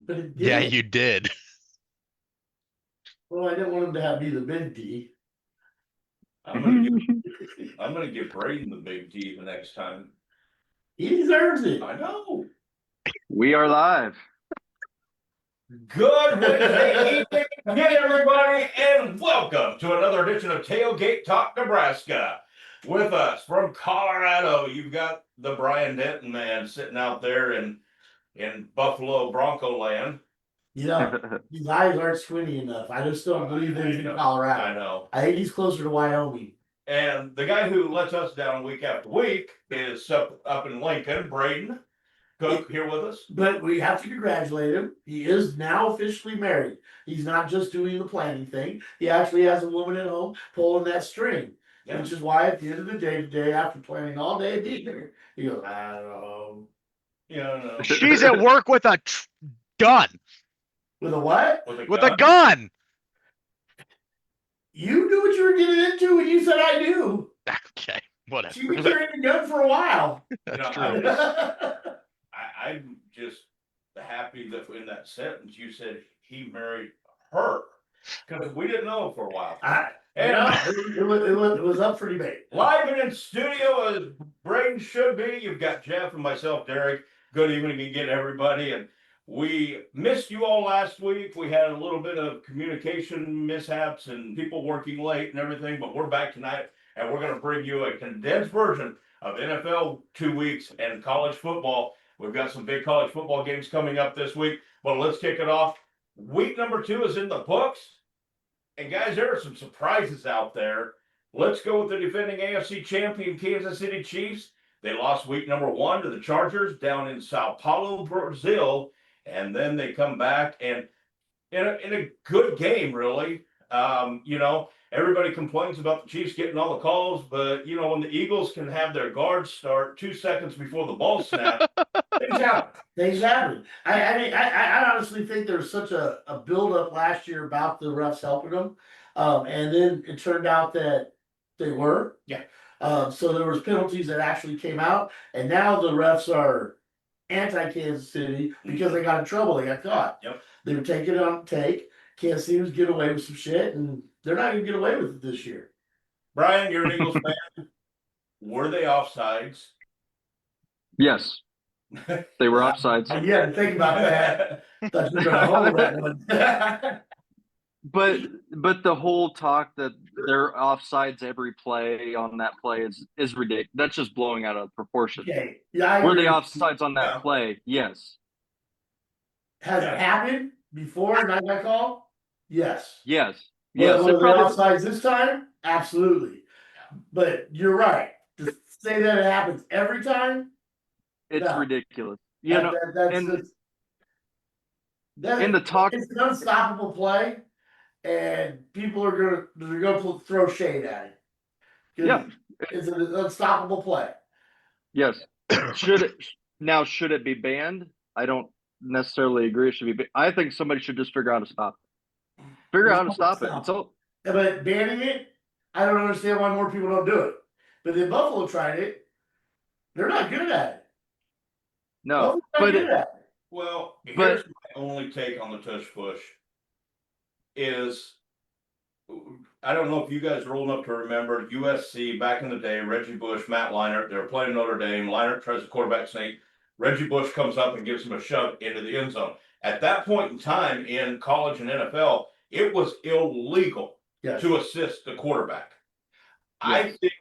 But it Yeah, did. you did. Well, I didn't want him to be the big D. I'm gonna give Braden the big D the next time. He deserves it. I know. We are live. Good Wednesday evening again, everybody, and welcome to another edition of Tailgate Talk Nebraska. With us from Colorado, you've got the Brian Denton man sitting out there in Buffalo Bronco land. Yeah, his eyes aren't squinty enough. I just don't believe that he's in Colorado. I know. I think he's closer to Wyoming. And the guy who lets us down week after week is up in Lincoln, Braden Cook, here with us. But we have to congratulate him. He is now officially married. He's not just doing the planning thing. He actually has a woman at home pulling that string. Yeah. Which is why at the end of the day today, after planning all day, he goes, I don't know. No. She's at work with a gun. With a what? With a gun. You knew what you were getting into when you said I do. Okay, whatever. She's been carrying a gun for a while. That's true. I'm just happy that in that sentence you said he married her, because we didn't know for a while. It was up for debate. Live and in studio as Braden should be. You've got Jeff and myself, Derek. Good evening again, everybody. And we missed you all last week. We had a little bit of communication mishaps and people working late and everything, but we're back tonight and we're going to bring you a condensed version of NFL 2 weeks and college football. We've got some big college football games coming up this week, but let's kick it off. Week number 2 is in the books. And guys, there are some surprises out there. Let's go with the defending AFC champion Kansas City Chiefs. They lost week number 1 to the Chargers down in Sao Paulo, Brazil. And then they come back and in a good game, really. Everybody complains about the Chiefs getting all the calls, but, when the Eagles can have their guards start 2 seconds before the ball snaps, things happen. I honestly think there was such a buildup last year about the refs helping them. And then it turned out that they were. Yeah. So there was penalties that actually came out, and now the refs are anti-Kansas City because they got in trouble. They got caught. Yep. They were taking it on take. Kansas City was getting away with some shit, and they're not going to get away with it this year. Brian, you're an Eagles fan. Were they offsides? Yes. They were offsides. And yeah, think about that. Thought you were going to hold that one. But the whole talk that they're offsides every play on that play is ridiculous. That's just blowing out of proportion. Okay. Yeah, were they offsides on that play? Yes. Has it happened before and I got called? Yes. Yes. Were they offsides this time? Absolutely. But you're right. To say that it happens every time, it's ridiculous. It's an unstoppable play, and people are gonna throw shade at it. Yeah, it's an unstoppable play. Yes. Should it be banned? I don't necessarily agree it should be banned. I think somebody should just figure out how to stop it. But banning it, I don't understand why more people don't do it. But then Buffalo tried it. They're not good at it. No, here's my only take on the tush push is, I don't know if you guys are old enough to remember USC back in the day, Reggie Bush, Matt Leinart, they were playing Notre Dame. Leinart tries to quarterback sneak. Reggie Bush comes up and gives him a shove into the end zone. At that point in time in college and NFL, it was illegal to assist the quarterback. I think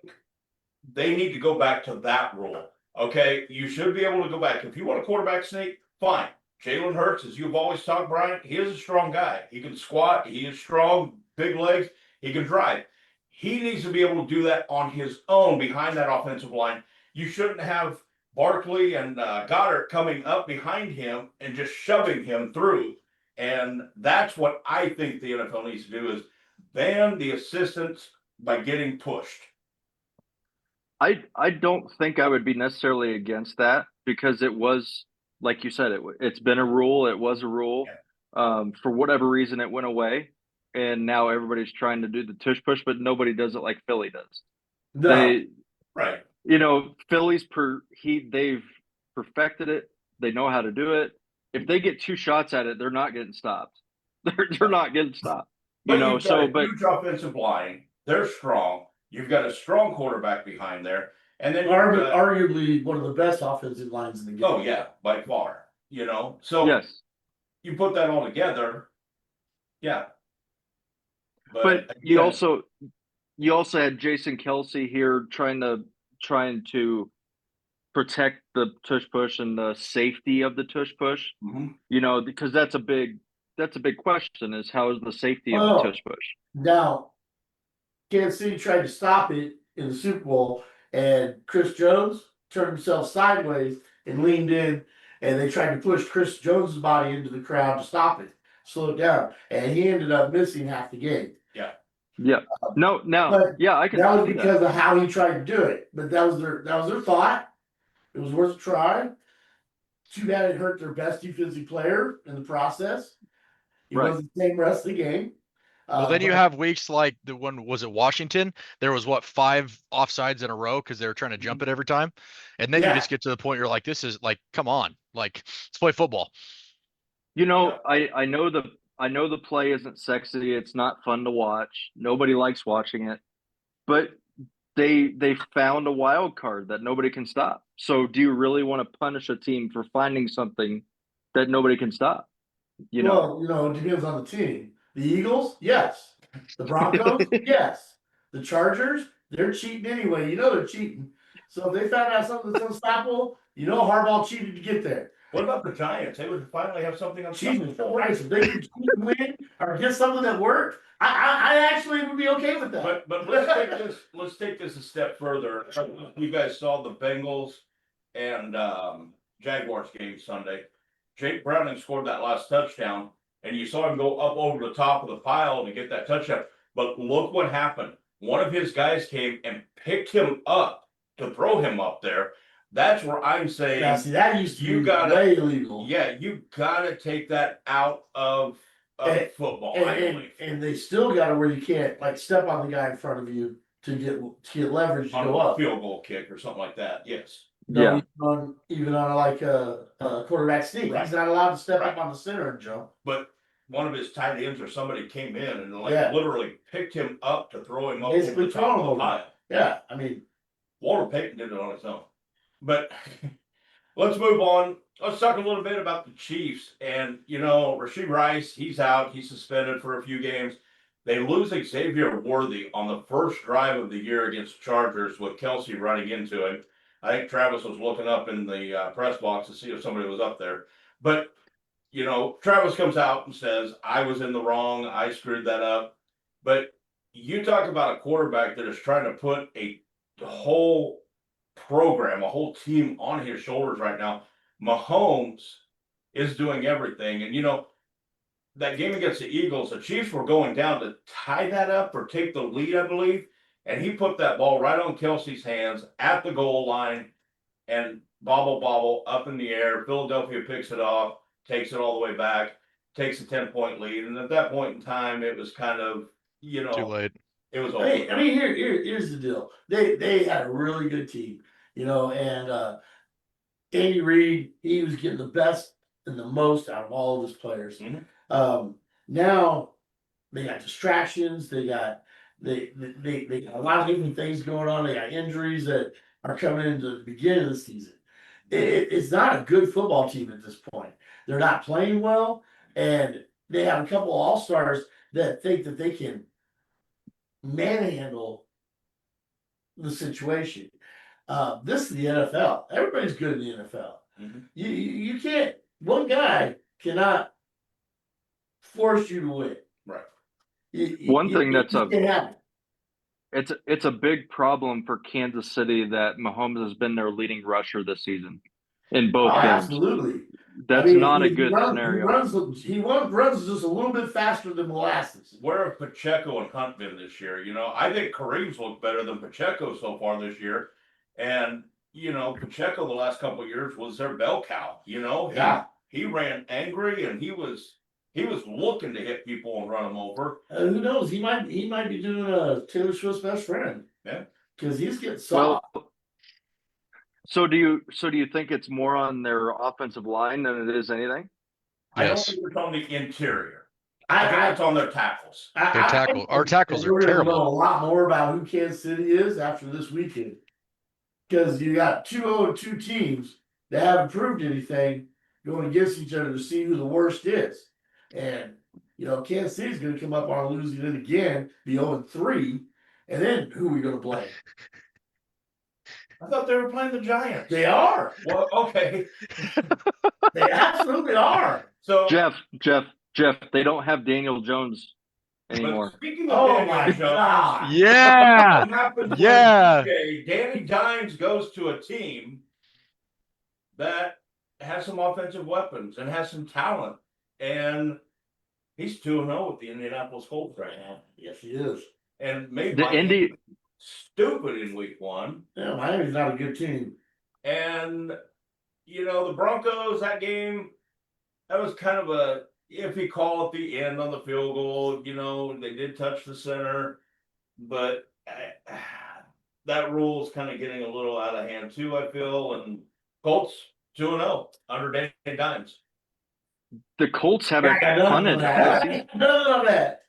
they need to go back to that rule. Okay, you should be able to go back. If you want a quarterback sneak, fine. Jalen Hurts, as you've always talked, Brian, he is a strong guy. He can squat. He is strong, big legs. He can drive. He needs to be able to do that on his own behind that offensive line. You shouldn't have Barkley and Goddard coming up behind him and just shoving him through. And that's what I think the NFL needs to do is ban the assistants by getting pushed. I don't think I would be necessarily against that because it was, like you said, it's been a rule. It was a rule. Yeah. For whatever reason, it went away. And now everybody's trying to do the tush push, but nobody does it like Philly does. No. Right. Philly's they've perfected it. They know how to do it. if they get 2 shots at it, they're not getting stopped. They're not getting stopped. But you've got a huge offensive line. They're strong. You've got a strong quarterback behind there. And then arguably one of the best offensive lines in the game. oh yeah, by far. So yes, you put that all together, yeah. but you also had Jason Kelsey here trying to protect the tush push and the safety of the tush push. Mhm. Because that's a big question: is how is the safety of the tush push? Now, Kansas City tried to stop it in the Super Bowl, and Chris Jones turned himself sideways and leaned in, and they tried to push Chris Jones' body into the crowd to stop it, slow it down, and he ended up missing half the game. Yeah. No. Now, But yeah, I can. That was see because of how he tried to do it, but that was their thought. It was worth a try. Too bad it hurt their best defensive player in the process. He Right. wasn't the same rest of the game. Well, then you have weeks like the one, was it Washington? There was 5 offsides in a row because they were trying to jump it every time. And then you just get to the point you're like, this is like, come on, like, let's play football. I know the play isn't sexy. It's not fun to watch. Nobody likes watching it. But they found a wild card that nobody can stop. So do you really want to punish a team for finding something that nobody can stop? Well, it depends on the team. The Eagles, yes. The Broncos, yes. The Chargers, they're cheating anyway. They're cheating. So if they found out something that's unstoppable, Harbaugh cheated to get there. What about the Giants? They would finally have something Jesus unstoppable. Christ, if they could cheat and win or get something that worked, I actually would be okay with that. But let's take this a step further. You guys saw the Bengals and Jaguars game Sunday. Jake Browning scored that last touchdown, and you saw him go up over the top of the pile to get that touchdown. But look what happened. One of his guys came and picked him up to throw him up there. That's where I'm saying, now, see, that used to be way illegal. Yeah, you gotta take that out of football. And they still got it where you can't step on the guy in front of you to get leverage to on go a up. field goal kick or something like that. Yes. No, even on a quarterback sneak, Right. he's not allowed to step Right. up on the center and jump. But one of his tight ends or somebody came in and literally picked him up to throw him up Basically over the top of the thrown him pile. Yeah, I mean, Walter Payton did it on his own. But let's move on. Let's talk a little bit about the Chiefs. And, Rashee Rice, he's out. He's suspended for a few games. They lose Xavier Worthy on the first drive of the year against Chargers with Kelsey running into him. I think Travis was looking up in the press box to see if somebody was up there. But, Travis comes out and says, I was in the wrong. I screwed that up. But you talk about a quarterback that is trying to put a whole program, a whole team on his shoulders right now. Mahomes is doing everything. And, that game against the Eagles, the Chiefs were going down to tie that up or take the lead, I believe. And he put that ball right on Kelsey's hands at the goal line and bobble up in the air. Philadelphia picks it off, takes it all the way back, takes a 10-point lead. And at that point in time, it was kind of, Too late. It was over. I mean, here's the deal. They had a really good team, and Andy Reid, he was getting the best and the most out of all of his players. Mhm. Now they got distractions. They got a lot of different things going on. They got injuries that are coming into the beginning of the season. It's not a good football team at this point. They're not playing well, and they have a couple of all-stars that think that they can manhandle the situation. This is the NFL. Everybody's good in the NFL. Mhm. You can't. One guy cannot force you to win. Right. One thing that's it can happen. it's a big problem for Kansas City that Mahomes has been their leading rusher this season in both games. Absolutely. That's not a good scenario. He runs just a little bit faster than molasses. Where have Pacheco and Hunt been this year? I think Kareem's looked better than Pacheco so far this year. And, Pacheco the last couple of years was their bell cow. Yeah. He ran angry and he was looking to hit people and run them over. Who knows? He might be doing Taylor Swift's best friend. Yeah. Because he's getting soft. Well, so do you think it's more on their offensive line than it is anything? I don't Yes. think it's on the interior. I think it's on their tackles. Our tackles are we're gonna know terrible. a lot more about who Kansas City is after this weekend. Because you got 2-0-2 teams that haven't proved anything going against each other to see who the worst is. And, Kansas City's going to come up on losing it again, be 0-3. And then who are we going to blame? I thought they were playing the Giants. They are. Well, okay. They absolutely are. So Jeff, they don't have Daniel Jones anymore. But speaking of Oh Daniel my Jones, God. Yeah. what happens when Yeah. Danny Dimes goes to a team that has some offensive weapons and has some talent, and he's 2-0 with the Indianapolis Colts right now, Yes, he is. and made The Miami stupid in week 1. Yeah, Miami's not a good team. And the Broncos, that game, that was kind of a iffy call at the end on the field goal. They did touch the center, but that rule is kind of getting a little out of hand too, I feel. And Colts 2-0 under Danny Dimes. The Colts haven't I got punted all season. none of that.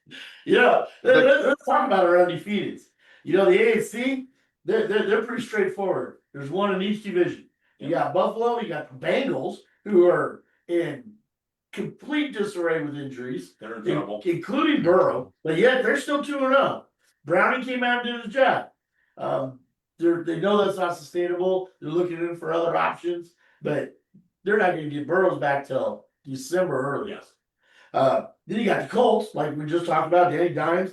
Let's talk about our undefeateds. The AFC, they're pretty straightforward. There's one in each division. You got Buffalo, you got the Bengals, who are in complete disarray with injuries, They're in trouble. including Burrow, but yet they're still 2-0. Browning came out and did his job. They know that's not sustainable. They're looking in for other options, but they're not going to get Burrows back till December earliest. Then you got the Colts, like we just talked about, Danny Dimes,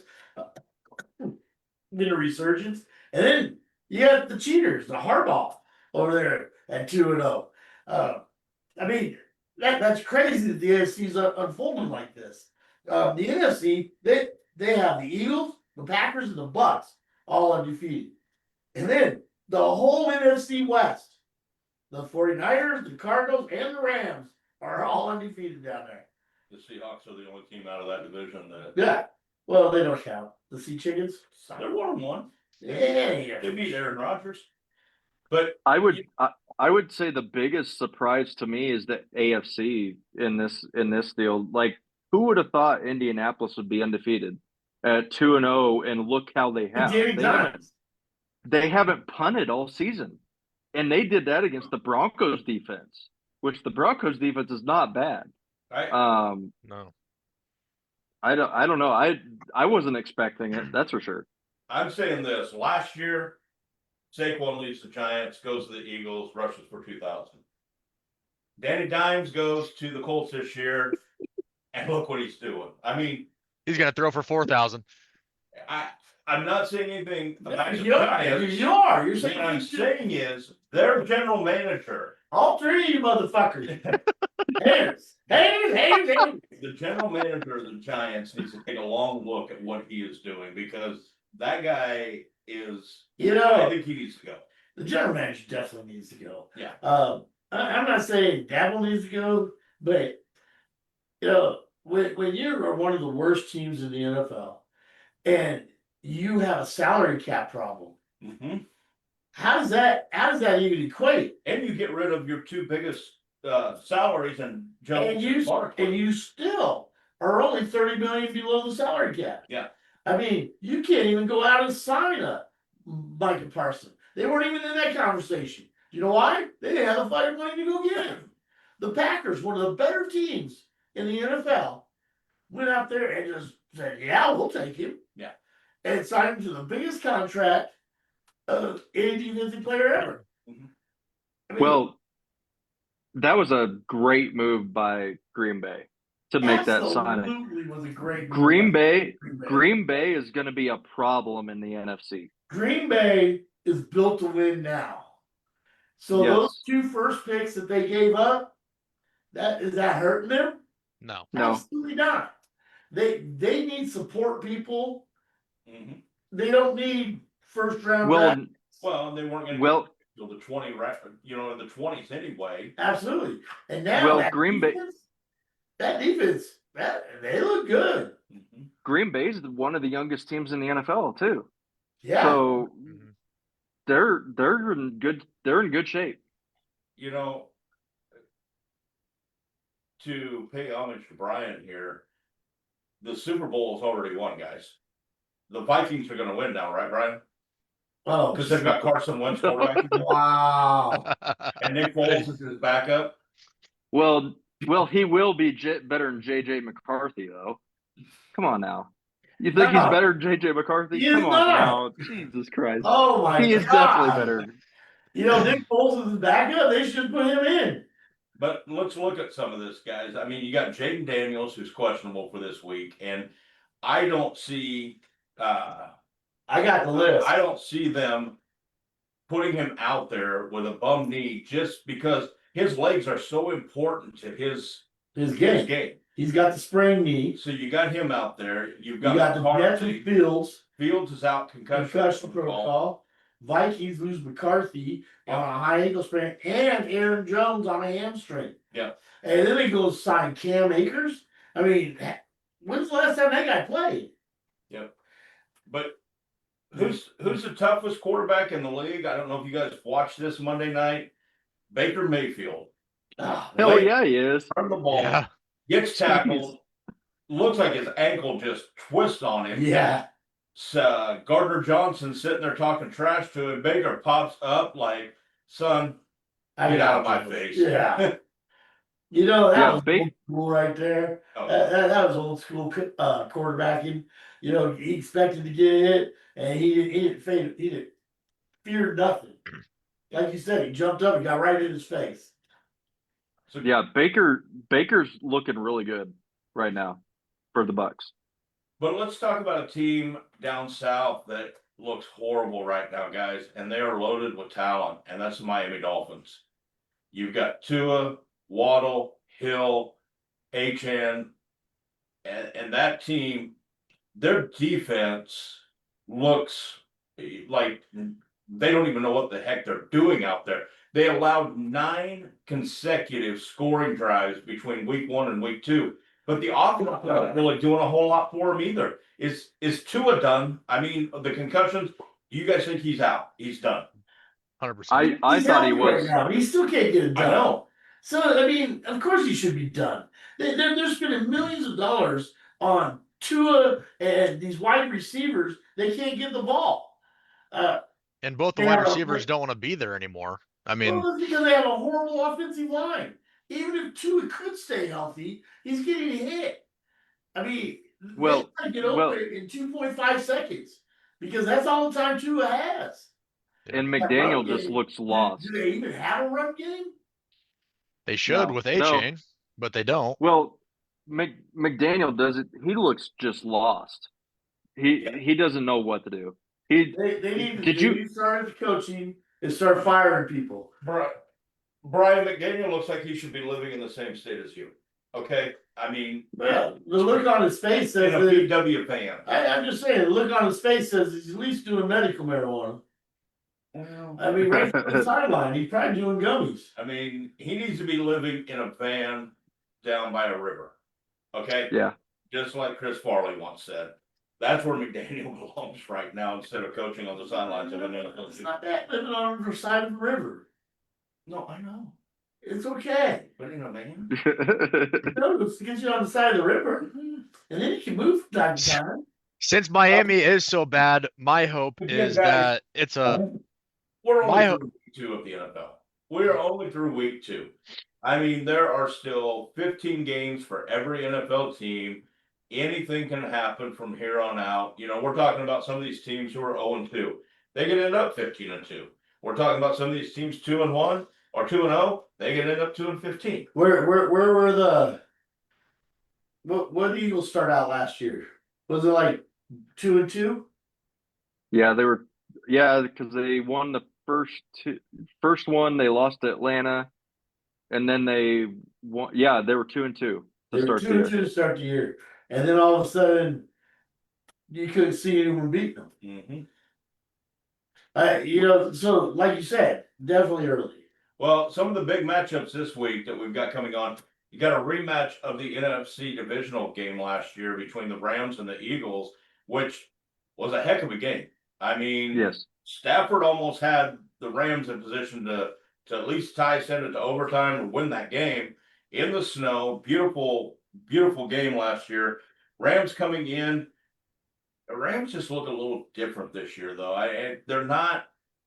been a resurgence, and then you got the cheaters, the Harbaugh over there at 2-0. I mean, that's crazy that the AFC is unfolding like this. The NFC, they have the Eagles, the Packers, and the Bucks all undefeated. And then the whole NFC West, the 49ers, the Cardinals, and the Rams are all undefeated down there. The Seahawks are the only team out of that division that Yeah. Well, they don't count. The Sea Chickens? they're 1-1. Yeah. They beat Aaron Rodgers. But I would say the biggest surprise to me is the AFC in this deal. Like, who would have thought Indianapolis would be undefeated at 2-0, and look how they have. They haven't punted all season, and they did that against the Broncos defense, which the Broncos defense is not bad. right, No. I don't know. I wasn't expecting it. That's for sure. I'm saying this. Last year, Saquon leads the Giants, goes to the Eagles, rushes for 2,000. Danny Dimes goes to the Colts this year, and look what he's doing. I mean, He's gonna throw for 4,000. I'm not saying anything about the You Giants. are. You're What saying I'm saying is their general manager, all three of you motherfuckers. Haters. the general manager of the Giants needs to take a long look at what he is doing, because that guy is, I think he needs to go. The general manager definitely needs to go. Yeah. I'm not saying Dabble needs to go, but when you are one of the worst teams in the NFL and you have a salary cap problem, Mm-hmm. how does that even equate? And you get rid of your two biggest salaries and And you still are only 30 million below the salary cap. Yeah. I mean, you can't even go out and sign a Micah Parsons. They weren't even in that conversation. You know why? They didn't have the fucking money to go get him. The Packers, one of the better teams in the NFL, went out there and just said, "Yeah, we'll take him." Yeah. And signed him to the biggest contract of any defensive player ever. Mhm. I mean, Well, that was a great move by Green Bay to make that signing. absolutely was a great move. Green Bay is going to be a problem in the NFC. Green Bay is built to win now. So Yes. those 2 first picks that they gave up, is that hurting them? No. No. Absolutely not. They need support people. Mm-hmm. They don't need first round Well, draft. Well, and they weren't going to well, till the 20, in the 20s anyway. Absolutely. And now Well, that Green Bay- defense, they look good. Mm-hmm. Green Bay's one of the youngest teams in the NFL too. Yeah. So Mhm. they're in good shape. to pay homage to Brian here, the Super Bowl is already won, guys. The Vikings are gonna win now, right, Brian? Oh, Because they've got Carson Wentz quarterback wow. and Nick Foles is his backup. Well, he will be better than JJ McCarthy, though. Come on now. You think he's No. better than JJ McCarthy? He is Come on not. now. Jesus Christ. Oh my He is God. definitely better. You know, Nick Foles is his backup. They should put him in. But let's look at some of this, guys. I mean, you got Jaden Daniels, who's questionable for this week, and I don't see I got the list. I don't see them putting him out there with a bum knee just because his legs are so important to his game. game. He's got the sprained knee. So you got him out there. You've You got, got the death McCarthy. of Fields. Fields is out Concussion protocol. Vikings lose McCarthy on a high ankle sprain and Aaron Jones on a hamstring. Yeah. And then they go sign Cam Akers. I mean, when's the last time that guy played? Yep. But who's the toughest quarterback in the league? I don't know if you guys watched this Monday night. Baker Mayfield. Hell yeah, he is. Turn the ball. Yeah. Gets tackled. Looks like his ankle just twists on him. Yeah. Gardner Johnson sitting there talking trash to him. Baker pops up like, son, get out of my face. Yeah. You know, that Yeah, was old school right there. Oh, That was old school quarterbacking. You know, he expected to get hit, and he didn't fear nothing. Like you said, he jumped up and got right in his face. so Yeah, Baker's looking really good right now for the Bucks. But let's talk about a team down south that looks horrible right now, guys, and they are loaded with talent, and that's the Miami Dolphins. You've got Tua, Waddle, Hill, HN, and that team, their defense looks like they don't even know what the heck they're doing out there. They allowed 9 consecutive scoring drives between week 1 and week 2. But the offense not really doing a whole lot for him either. Is Tua done? I mean, the concussions. Do you guys think he's out? He's done. 100%. I He's thought he healthy was. right now, but he still can't get it I done. know. So I mean, of course he should be done. They're spending millions of dollars on Tua and these wide receivers. They can't get the ball. And both the They wide have a- receivers don't want to be there anymore. I mean, Well, that's because they have a horrible offensive line. Even if Tua could stay healthy, he's getting hit. I mean, Well, they get over it in 2.5 seconds because that's all the time Tua has. and That McDaniel run just game, looks lost. Do they even have a run game? they should No, with no. A-Chain, but they don't. Well, McDaniel doesn't. He looks just lost. He doesn't know what to do. They need to start coaching and start firing people. Brian McDaniel looks like he should be living in the same state as you. Okay, I mean, Well, the look on his face says in a that. PW fan. I'm just saying, the look on his face says he's at least doing medical marijuana. I mean, right from the sideline, he's probably doing gummies. I mean, he needs to be living in a van down by a river. Okay? Yeah. Just like Chris Farley once said. That's where McDaniel belongs right now instead of coaching on the sidelines of an NFL It's team. not that living on the side of the river. No, I know. It's okay. But in a van? No, it's to get you on the side of the river, and then you can move from time to time. Since Miami is so bad, my hope Again, is guys, that it's a We're only My- through week 2 of the NFL. We're only through week 2. I mean, there are still 15 games for every NFL team. Anything can happen from here on out. You know, we're talking about some of these teams who are 0-2. They can end up 15-2. We're talking about some of these teams 2-1 or 2-0. They can end up 2-15. Where were the what did the Eagles start out last year? Was it like 2-2? Yeah, they were. Yeah, because they won the first one. They lost to Atlanta, and then they won. Yeah, they were 2-2 to They were start the year. 2-2 to start the year, and then all of a sudden, you couldn't see anyone beating them. Mm-hmm. You know, so like you said, definitely early. Well, some of the big matchups this week that we've got coming on, you got a rematch of the NFC divisional game last year between the Rams and the Eagles, which was a heck of a game. I mean, Yes. Stafford almost had the Rams in position to at least send it to overtime or win that game. in the snow. Beautiful, beautiful game last year. Rams coming in. The Rams just look a little different this year, though. They're not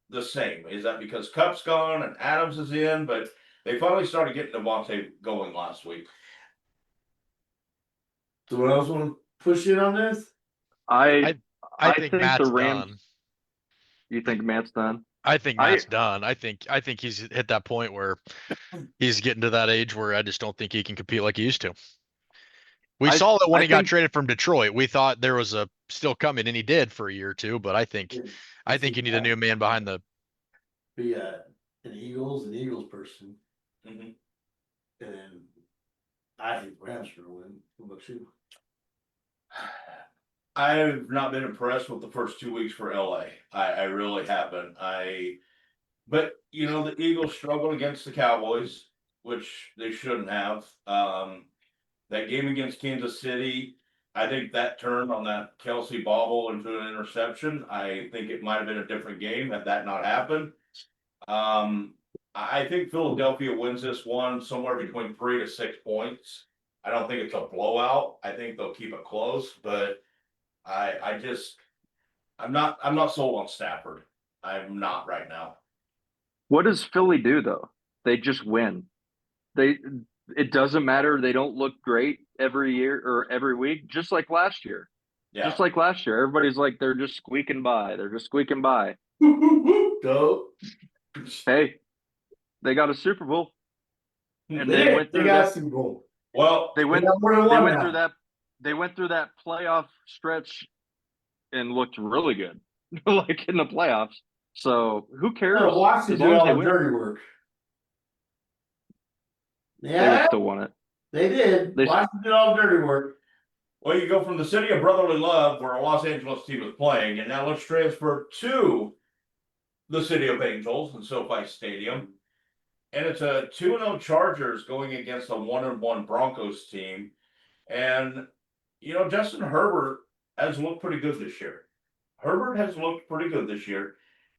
the same. Is that because Cup's gone and Adams is in? But they finally started getting Devontae going last week. So what else want to push in on this? I I think think Matt's the Rams. done. You think Matt's done? I think Matt's done. I think he's hit that point where he's getting to that age where I just don't think he can compete like he used to. We saw that when he got traded from Detroit. We thought there was a still coming, and he did for a year or two. But I think you need a new man behind the. Be an Eagles person, Mhm. and I think Rams are gonna win. What about you? I've not been impressed with the first 2 weeks for LA. I really haven't. But you know, the Eagles struggled against the Cowboys, which they shouldn't have. That game against Kansas City, I think that turned on that Kelsey bobble into an interception. I think it might have been a different game had that not happened. I think Philadelphia wins this one somewhere between 3 to 6 points. I don't think it's a blowout. I think they'll keep it close, but I'm not sold on Stafford. I'm not right now. What does Philly do though? They just win. It doesn't matter. They don't look great every year or every week, just like last year. Yeah. Just like last year. Everybody's like they're just squeaking by. They're just squeaking by. Go. Hey, they got a Super Bowl. And They went through got that. Super Bowl. Well, They went got more than one now. through that. They went through that playoff stretch and looked really good, like in the playoffs. So who cares? No, Washington As did long as all they the win, dirty work. they would Yeah, still won it. they did. They- Washington did all the dirty work. well, you go from the city of brotherly love, where a Los Angeles team is playing, and now let's transfer to the city of Angels and SoFi Stadium. And it's a 2-0 Chargers going against a 1-1 Broncos team. And, you know, Justin Herbert has looked pretty good this year.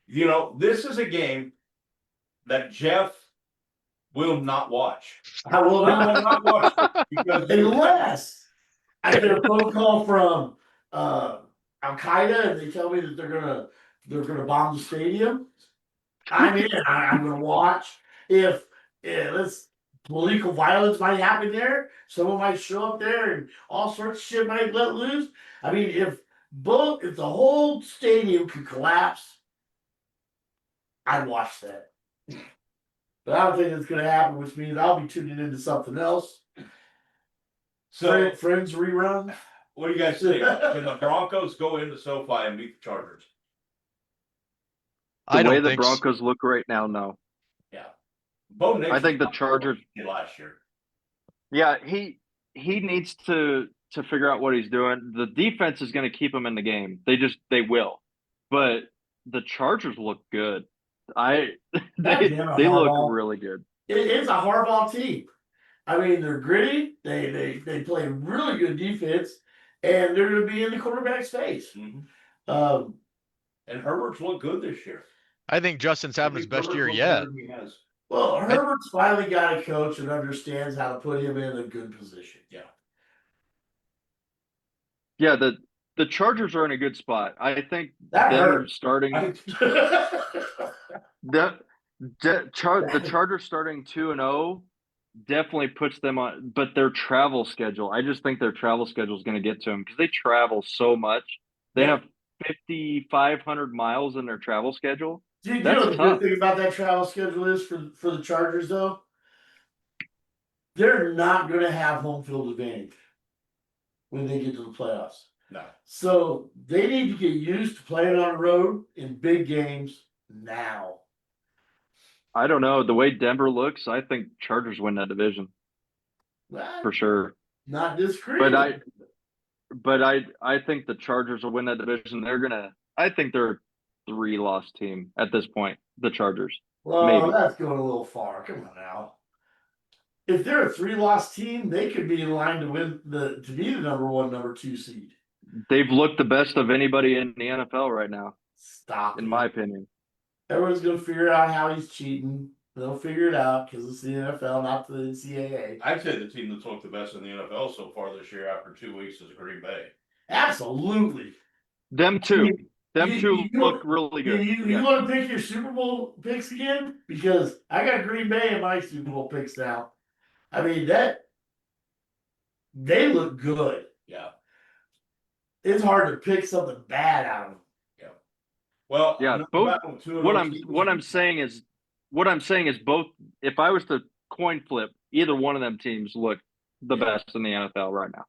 You know, this is a game that Jeff will not watch. I will not watch because unless I get a phone call from Al Qaeda and they tell me that they're gonna bomb the stadium. I'm in. I'm gonna watch. If let's political violence might happen there, someone might show up there and all sorts of shit might let loose. I mean, if the whole stadium could collapse, I'd watch that. But I don't think it's gonna happen, which means I'll be tuning into something else. So, Friends rerun. what do you guys think? Can the Broncos go into SoFi and beat the Chargers? The I way don't the think so. Broncos look right now, no. Yeah. Bo Nix I think the was Chargers. what he did last year. Yeah, he needs to figure out what he's doing. The defense is going to keep him in the game. They will, but the Chargers look good. They look really good. It's a Harbaugh team. I mean, they're gritty. They play really good defense, and they're going to be in the quarterback's face. Mm-hmm. And Herbert's looked good this year. I think Justin's having his best year yet. Well, Herbert's finally got a coach that understands how to put him in a good position. Yeah. Yeah, the Chargers are in a good spot. I think That them hurt. starting the Chargers starting 2-0 definitely puts them on, but their travel schedule. I just think their travel schedule is going to get to them because they travel so much. They have 5,500 miles in their travel schedule. Do you That's know the tough. good thing about that travel schedule is for the Chargers though? They're not going to have home field advantage when they get to the playoffs. No. So they need to get used to playing on the road in big games now. I don't know. The way Denver looks, I think Chargers win that division for sure. Not disagreeing. But I think the Chargers will win that division. I think they're a 3-loss team at this point. The Chargers. Well, maybe. That's going a little far. Come on now. If they're a 3-loss team, they could be in line to be the number 1, number 2 seed. They've looked the best of anybody in the NFL right now. Stop. In my opinion. Everyone's gonna figure out how he's cheating. They'll figure it out because it's the NFL, not the NCAA. I'd say the team that's looked the best in the NFL so far this year after 2 weeks is Green Bay. Absolutely. Them two. Them You- two you- look really good. You want to pick your Super Bowl picks again? Because I got Green Bay in my Super Bowl picks now. I mean they look good. Yeah. It's hard to pick something bad out of them. Well, Yeah, I'm not both- battling two of What those I'm teams. what I'm saying is both. If I was to coin flip, either one of them teams look the best in the NFL right now.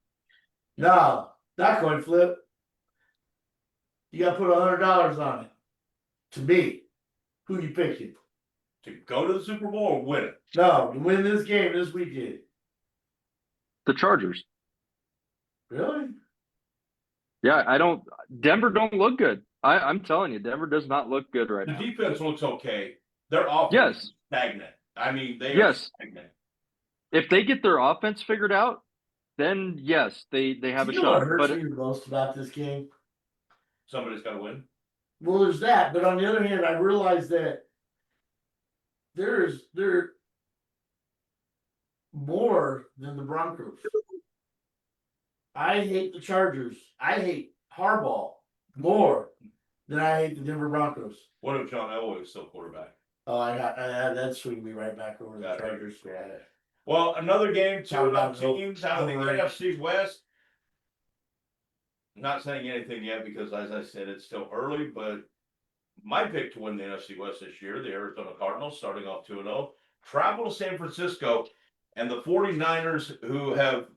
No, not coin flip. You got to put $100 on it. To me, who you picking? To go to the Super Bowl or win it. No, to win this game this weekend. The Chargers. Really? Yeah, Denver don't look good. I'm telling you, Denver does not look good right The now. defense looks okay. Their offense Yes. is stagnant. I mean, they are Yes. stagnant. If they get their offense figured out, then yes, they have a You know what shot. hurts But me the most about this game? Somebody's got to win. Well, there's that, but on the other hand, I realize that there more than the Broncos. I hate the Chargers. I hate Harbaugh more than I hate the Denver Broncos. What if John Elway is still quarterback? Oh, I that swing me right back over the Got it. Chargers. Yeah. Well, another game, two Talk top about no teams out of the coverage. NFC West. Not saying anything yet because, as I said, it's still early, but my pick to win the NFC West this year, the Arizona Cardinals, starting off 2-0, travel to San Francisco, and the 49ers, who have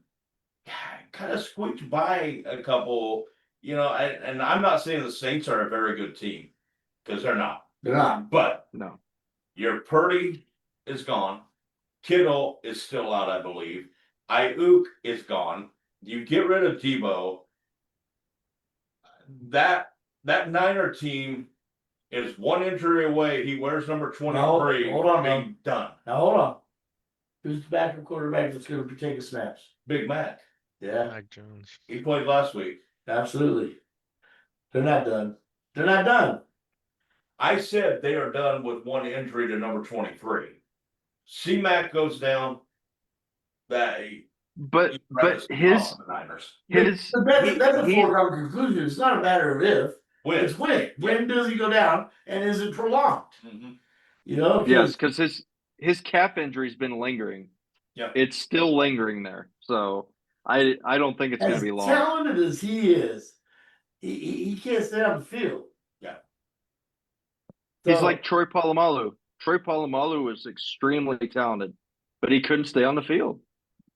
kind of squeaked by a couple, and I'm not saying the Saints are a very good team, because they're not. They're not. But no. your Purdy is gone. Kittle is still out, I believe. Ayuk is gone. You get rid of Debo. That Niner team is one injury away. He wears number 23. hold on, being done. Now hold on. Who's the backup quarterback that's going to be taking snaps? Big Mac. Yeah, Mac Jones. He played last week. absolutely. They're not done. They're not done. I said they are done with one injury to number 23. C-Mac goes down. But his That's a he- foregone conclusion. It's not a matter of if. win. It's when. When does he go down, and is it prolonged? Mhm. You know. yes, because his calf injury's been lingering. Yeah. It's still lingering there. So I don't think it's going to As be long. talented as he is, he can't stay on the field. Yeah. He's So, like Troy Polamalu. Troy Polamalu was extremely talented, but he couldn't stay on the field.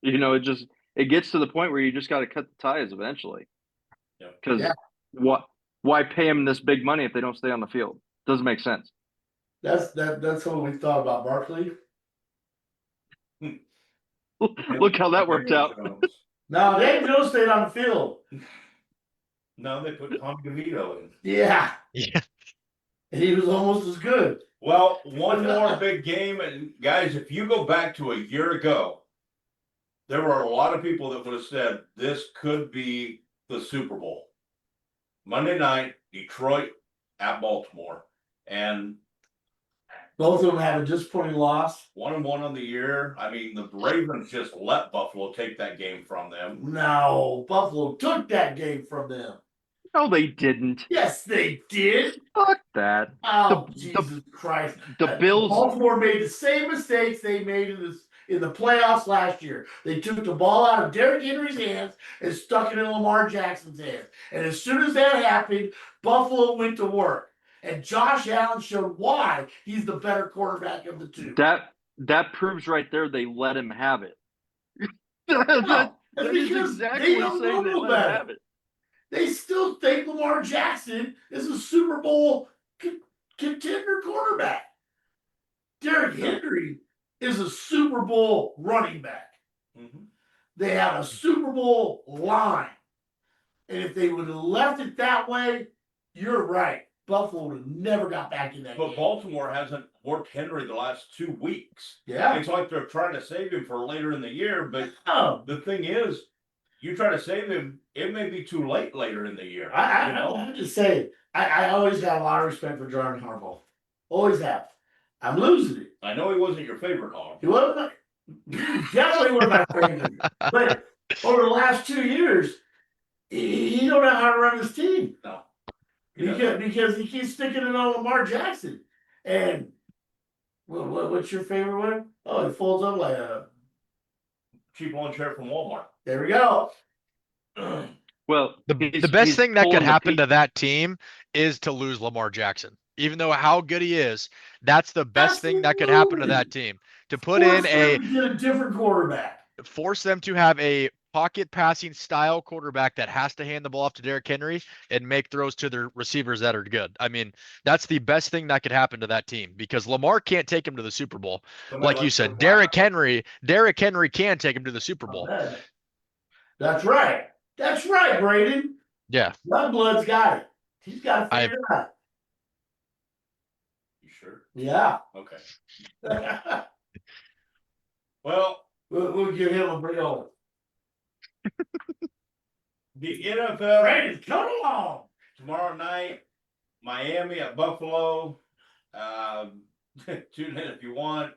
It gets to the point where you just got to cut the ties eventually. Yeah. Because why pay him this big money if they don't stay on the field? Doesn't make sense. that's what we thought about Barkley. Look how that worked out. No, Dave Jones stayed on the field. No, they put Tommy DeVito in. Yeah, Yeah. and he was almost as good. Well, one more big game, and guys, if you go back to a year ago, there were a lot of people that would have said this could be the Super Bowl. Monday night, Detroit at Baltimore, and Both of them have a disappointing loss. 1-1 on the year. I mean, the Ravens just let Buffalo take that game from them. No, Buffalo took that game from them. No, they didn't. Yes, they did. Fuck that. Oh, The- Jesus Christ. The Bills. Baltimore made the same mistakes they made in the playoffs last year. They took the ball out of Derrick Henry's hands and stuck it in Lamar Jackson's hands. And as soon as that happened, Buffalo went to work. And Josh Allen showed why he's the better quarterback of the two. That proves right there they let him have it. No, that that's is because exactly they don't saying they know let him better. have it. They still think Lamar Jackson is a Super Bowl contender quarterback. Derrick Henry is a Super Bowl running back. Mhm. They have a Super Bowl line. And if they would have left it that way, you're right. Buffalo would have never got back in that But game. Baltimore hasn't worked Henry the last 2 weeks. Yeah. It's like they're trying to save him for later in the year, but Oh, the thing is, you try to save him, it may be too late later in the year. I'm just saying, I always got a lot of respect for Jordan Harbaugh. Always have. I'm losing it. I know he wasn't your favorite hog. He wasn't. He definitely was my favorite. But over the last 2 years, he don't know how to run his team. No. He doesn't. Because he keeps sticking it on Lamar Jackson. And what's your favorite one? Oh, it folds up like a. Cheap lawn chair from Walmart. There we go. Well, The he's best thing that could pulling the happen peak. to that team is to lose Lamar Jackson. Even though how good he is, that's the best thing that could happen to that team. To put Force in them to get a different quarterback. force them to have a pocket passing style quarterback that has to hand the ball off to Derrick Henry and make throws to their receivers that are good. I mean, that's the best thing that could happen to that team because Lamar can't take him to the Super Bowl. Somebody Like you said, Joe Derrick Flacco. Henry can take him to the Super Bowl. That's right. That's right, Braden. Yeah. Youngblood's got it. He's got to figure it out. You sure? Yeah. Okay. Well, we'll give him a big old. the NFL Braden, come along. tomorrow night, Miami at Buffalo. Tune in if you want.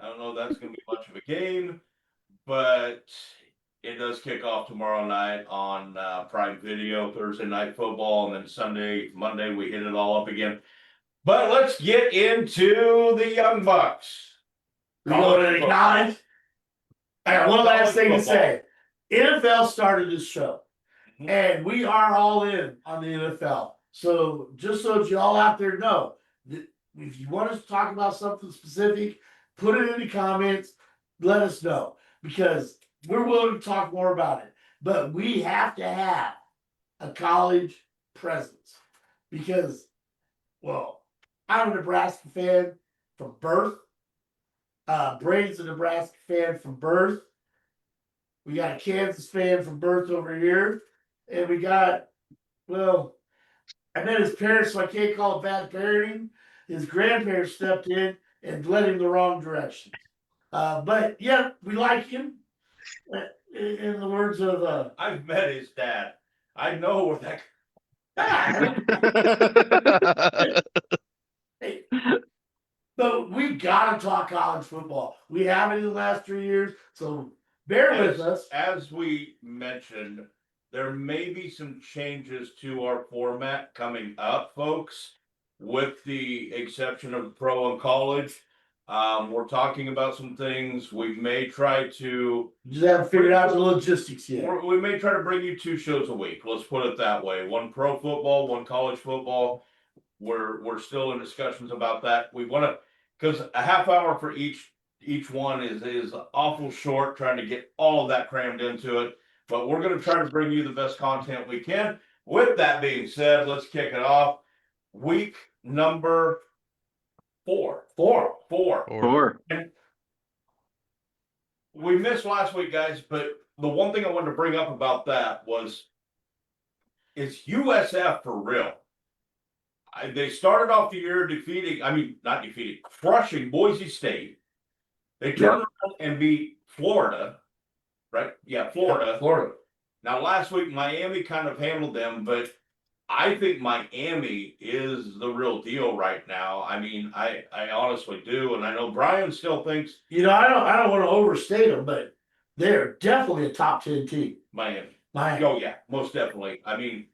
I don't know if that's going to be much of a game, but it does kick off tomorrow night on Prime Video, Thursday Night Football, and then Monday, we hit it all up again. But let's get into the Young Bucks. We going to college. I got one last thing to say. NFL started this show, and we are all in on the NFL. So just so that you all out there know, that if you want us to talk about something specific, put it in the comments. Let us know because we're willing to talk more about it. But we have to have a college presence because, well, I'm a Nebraska fan from birth. Braden's a Nebraska fan from birth. We got a Kansas fan from birth over here. And we got, well, I met his parents, so I can't call it bad parenting. His grandparents stepped in and led him the wrong direction. But yeah, we like him. In the words of I've met his dad. I know where hey, but we gotta talk college football. We haven't in the last 3 years, so bear with us. As we mentioned, there may be some changes to our format coming up, folks, with the exception of pro and college. We're talking about some things. We may try to Just haven't figured out the logistics yet. we may try to bring you 2 shows a week. Let's put it that way. One pro football, one college football. We're still in discussions about that. We want to, because a half hour for each one is awful short, trying to get all of that crammed into it. But we're going to try to bring you the best content we can. With that being said, let's kick it off. Week number 4. And we missed last week, guys, but the one thing I wanted to bring up about that was, is USF for real? They started off the year crushing Boise State. They turned around and beat Florida, right? Yeah, Florida. Now, last week, Miami kind of handled them, but I think Miami is the real deal right now. I mean, I honestly do, and I know Brian still thinks. I don't want to overstate them, but they're definitely a top 10 team. Miami. Miami. Oh yeah, most definitely. I mean,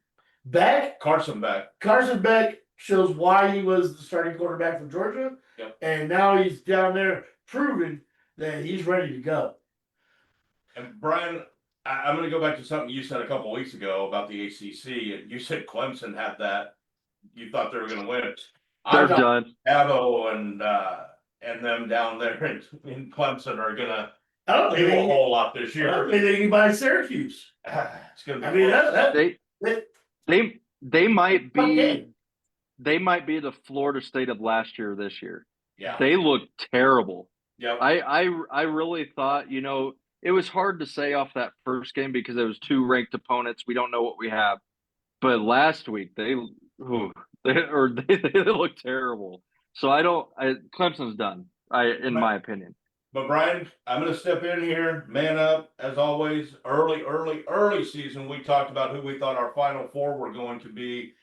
Carson Beck shows why he was the starting quarterback for Georgia. Yep. And now he's down there proving that he's ready to go. And Brian, I'm going to go back to something you said a couple of weeks ago about the ACC, and you said Clemson had that. You thought they were going to win. They're done. Avo and them down there in Clemson are going to do a think whole lot this I year. don't think anybody Syracuse. It's going to be. I mean, They might be okay. they might be the Florida State of last year this year. Yeah. They look terrible. Yep. I really thought, it was hard to say off that first game because it was 2 ranked opponents. We don't know what we have. But last week they look terrible. So Clemson's done. In my opinion. But Brian, I'm going to step in here, man up, as always. Early season, we talked about who we thought our Final Four were going to be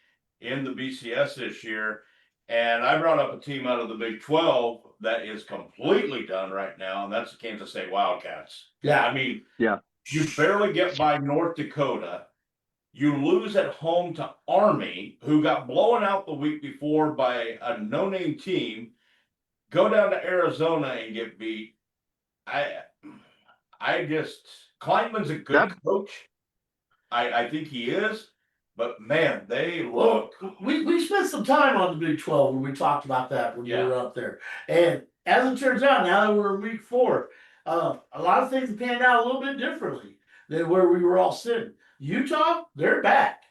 in the BCS this year. And I brought up a team out of the Big 12 that is completely done right now, and that's the Kansas State Wildcats. Yeah. I mean, Yeah. you barely get by North Dakota. You lose at home to Army, who got blown out the week before by a no-name team. Go down to Arizona and get beat. Kleinman's a good coach. I think he is, but man, they look. We spent some time on the Big 12 when we talked about that when we were up there. And as it turns out, now that we're in week 4, a lot of things have panned out a little bit differently than where we were all sitting. Utah, they're back.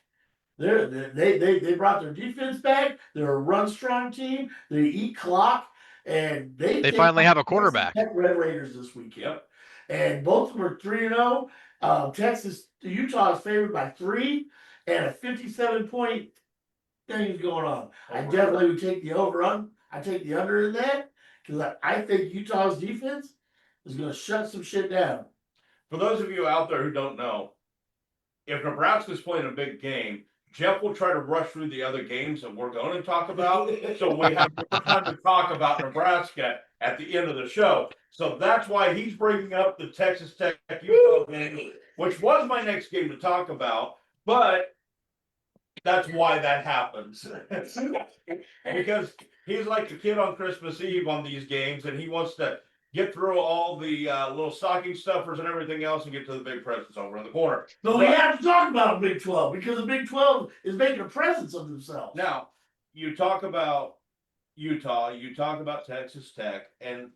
They brought their defense back. They're a run strong team. They eat clock, and they finally have a quarterback. Tech Red Raiders this weekend. Yep. And both of them are 3-0. Utah is favored by 3, and a 57-point thing is going on. I definitely would take the over. I take the under in that because I think Utah's defense is going to shut some shit down. For those of you out there who don't know, if Nebraska's playing a big game, Jeff will try to rush through the other games that we're going to talk about, so we have more time to talk about Nebraska at the end of the show. So that's why he's bringing up the Texas Tech Utah game, which was my next game to talk about, but that's why that happens. Because he's like the kid on Christmas Eve on these games, and he wants to get through all the little stocking stuffers and everything else and get to the big presents over in the corner. But we have to talk about the Big 12 because the Big 12 is making a presence of themselves. Now, you talk about Utah, you talk about Texas Tech, and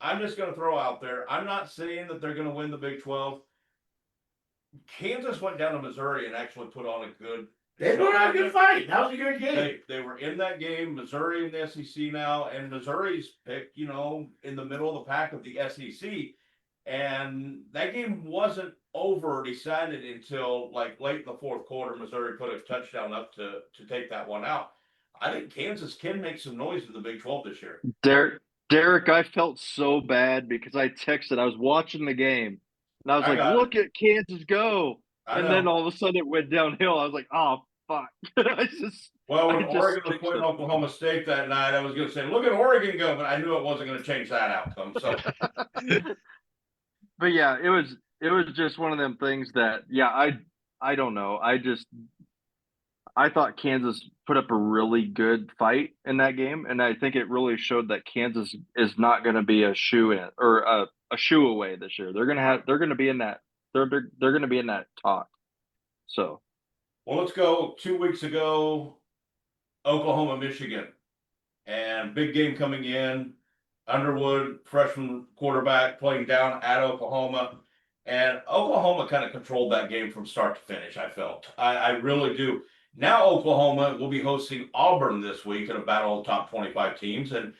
I'm just going to throw out there, I'm not saying that they're going to win the Big 12. Kansas went down to Missouri and actually put on a good. They put on a good fight. That was a good game. They were in that game. Missouri in the SEC now, and Missouri's picked, in the middle of the pack of the SEC. And that game wasn't over decided until like late in the fourth quarter. Missouri put a touchdown up to take that one out. I think Kansas can make some noise in the Big 12 this year. Derek, I felt so bad because I texted. I was watching the game, and I was like, "Look at Kansas go!" And then all of a sudden it went downhill. I was like, "Oh fuck!" When Oregon was playing Oklahoma State that night, I was going to say, "Look at Oregon go," but I knew it wasn't going to change that outcome. So, but yeah, it was just one of them things that I don't know. I thought Kansas put up a really good fight in that game, and I think it really showed that Kansas is not going to be a shoe in or a shoe away this year. They're going to be in that. They're going to be in that talk. So, well, let's go 2 weeks ago, Oklahoma, Michigan, and big game coming in. Underwood, freshman quarterback, playing down at Oklahoma. And Oklahoma kind of controlled that game from start to finish, I felt. I really do. Now Oklahoma will be hosting Auburn this week in a battle of top 25 teams. And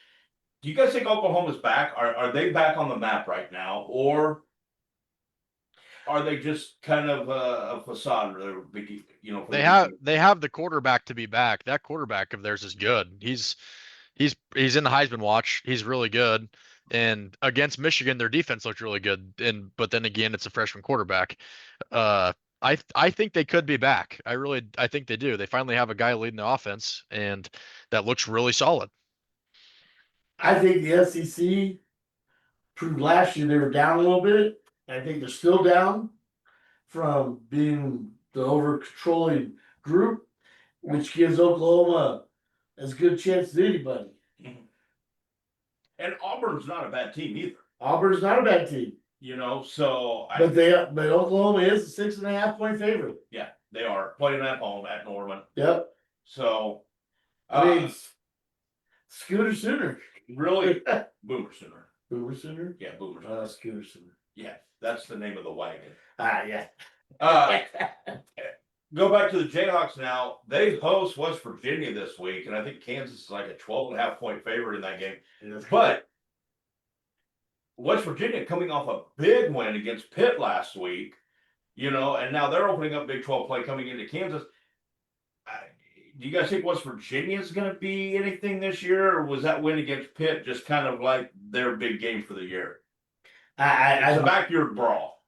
do you guys think Oklahoma's back? Are they back on the map right now? Or are they just kind of a facade? They have the quarterback to be back. That quarterback of theirs is good. He's in the Heisman watch. He's really good. And against Michigan, their defense looked really good. But then again, it's a freshman quarterback. I think they could be back. I think they do. They finally have a guy leading the offense, and that looks really solid. I think the SEC proved last year they were down a little bit. I think they're still down from being the over controlling group, which gives Oklahoma as good a chance as anybody. And Auburn's not a bad team either. Auburn's not a bad team. But Oklahoma is a 6.5-point favorite. Yeah, they are playing at home at Norman. Yep. So, Scooter Sooner. Really, Boomer Sooner. Boomer Sooner. Yeah, Boomer Sooner. Scooter Sooner. Yeah, that's the name of the wagon. Yeah. Go back to the Jayhawks now. They host West Virginia this week, and I think Kansas is like a 12.5-point favorite in that game. But West Virginia coming off a big win against Pitt last week, and now they're opening up Big 12 play coming into Kansas. Do you guys think West Virginia is going to be anything this year, or was that win against Pitt just kind of like their big game for the year? It's a backyard brawl.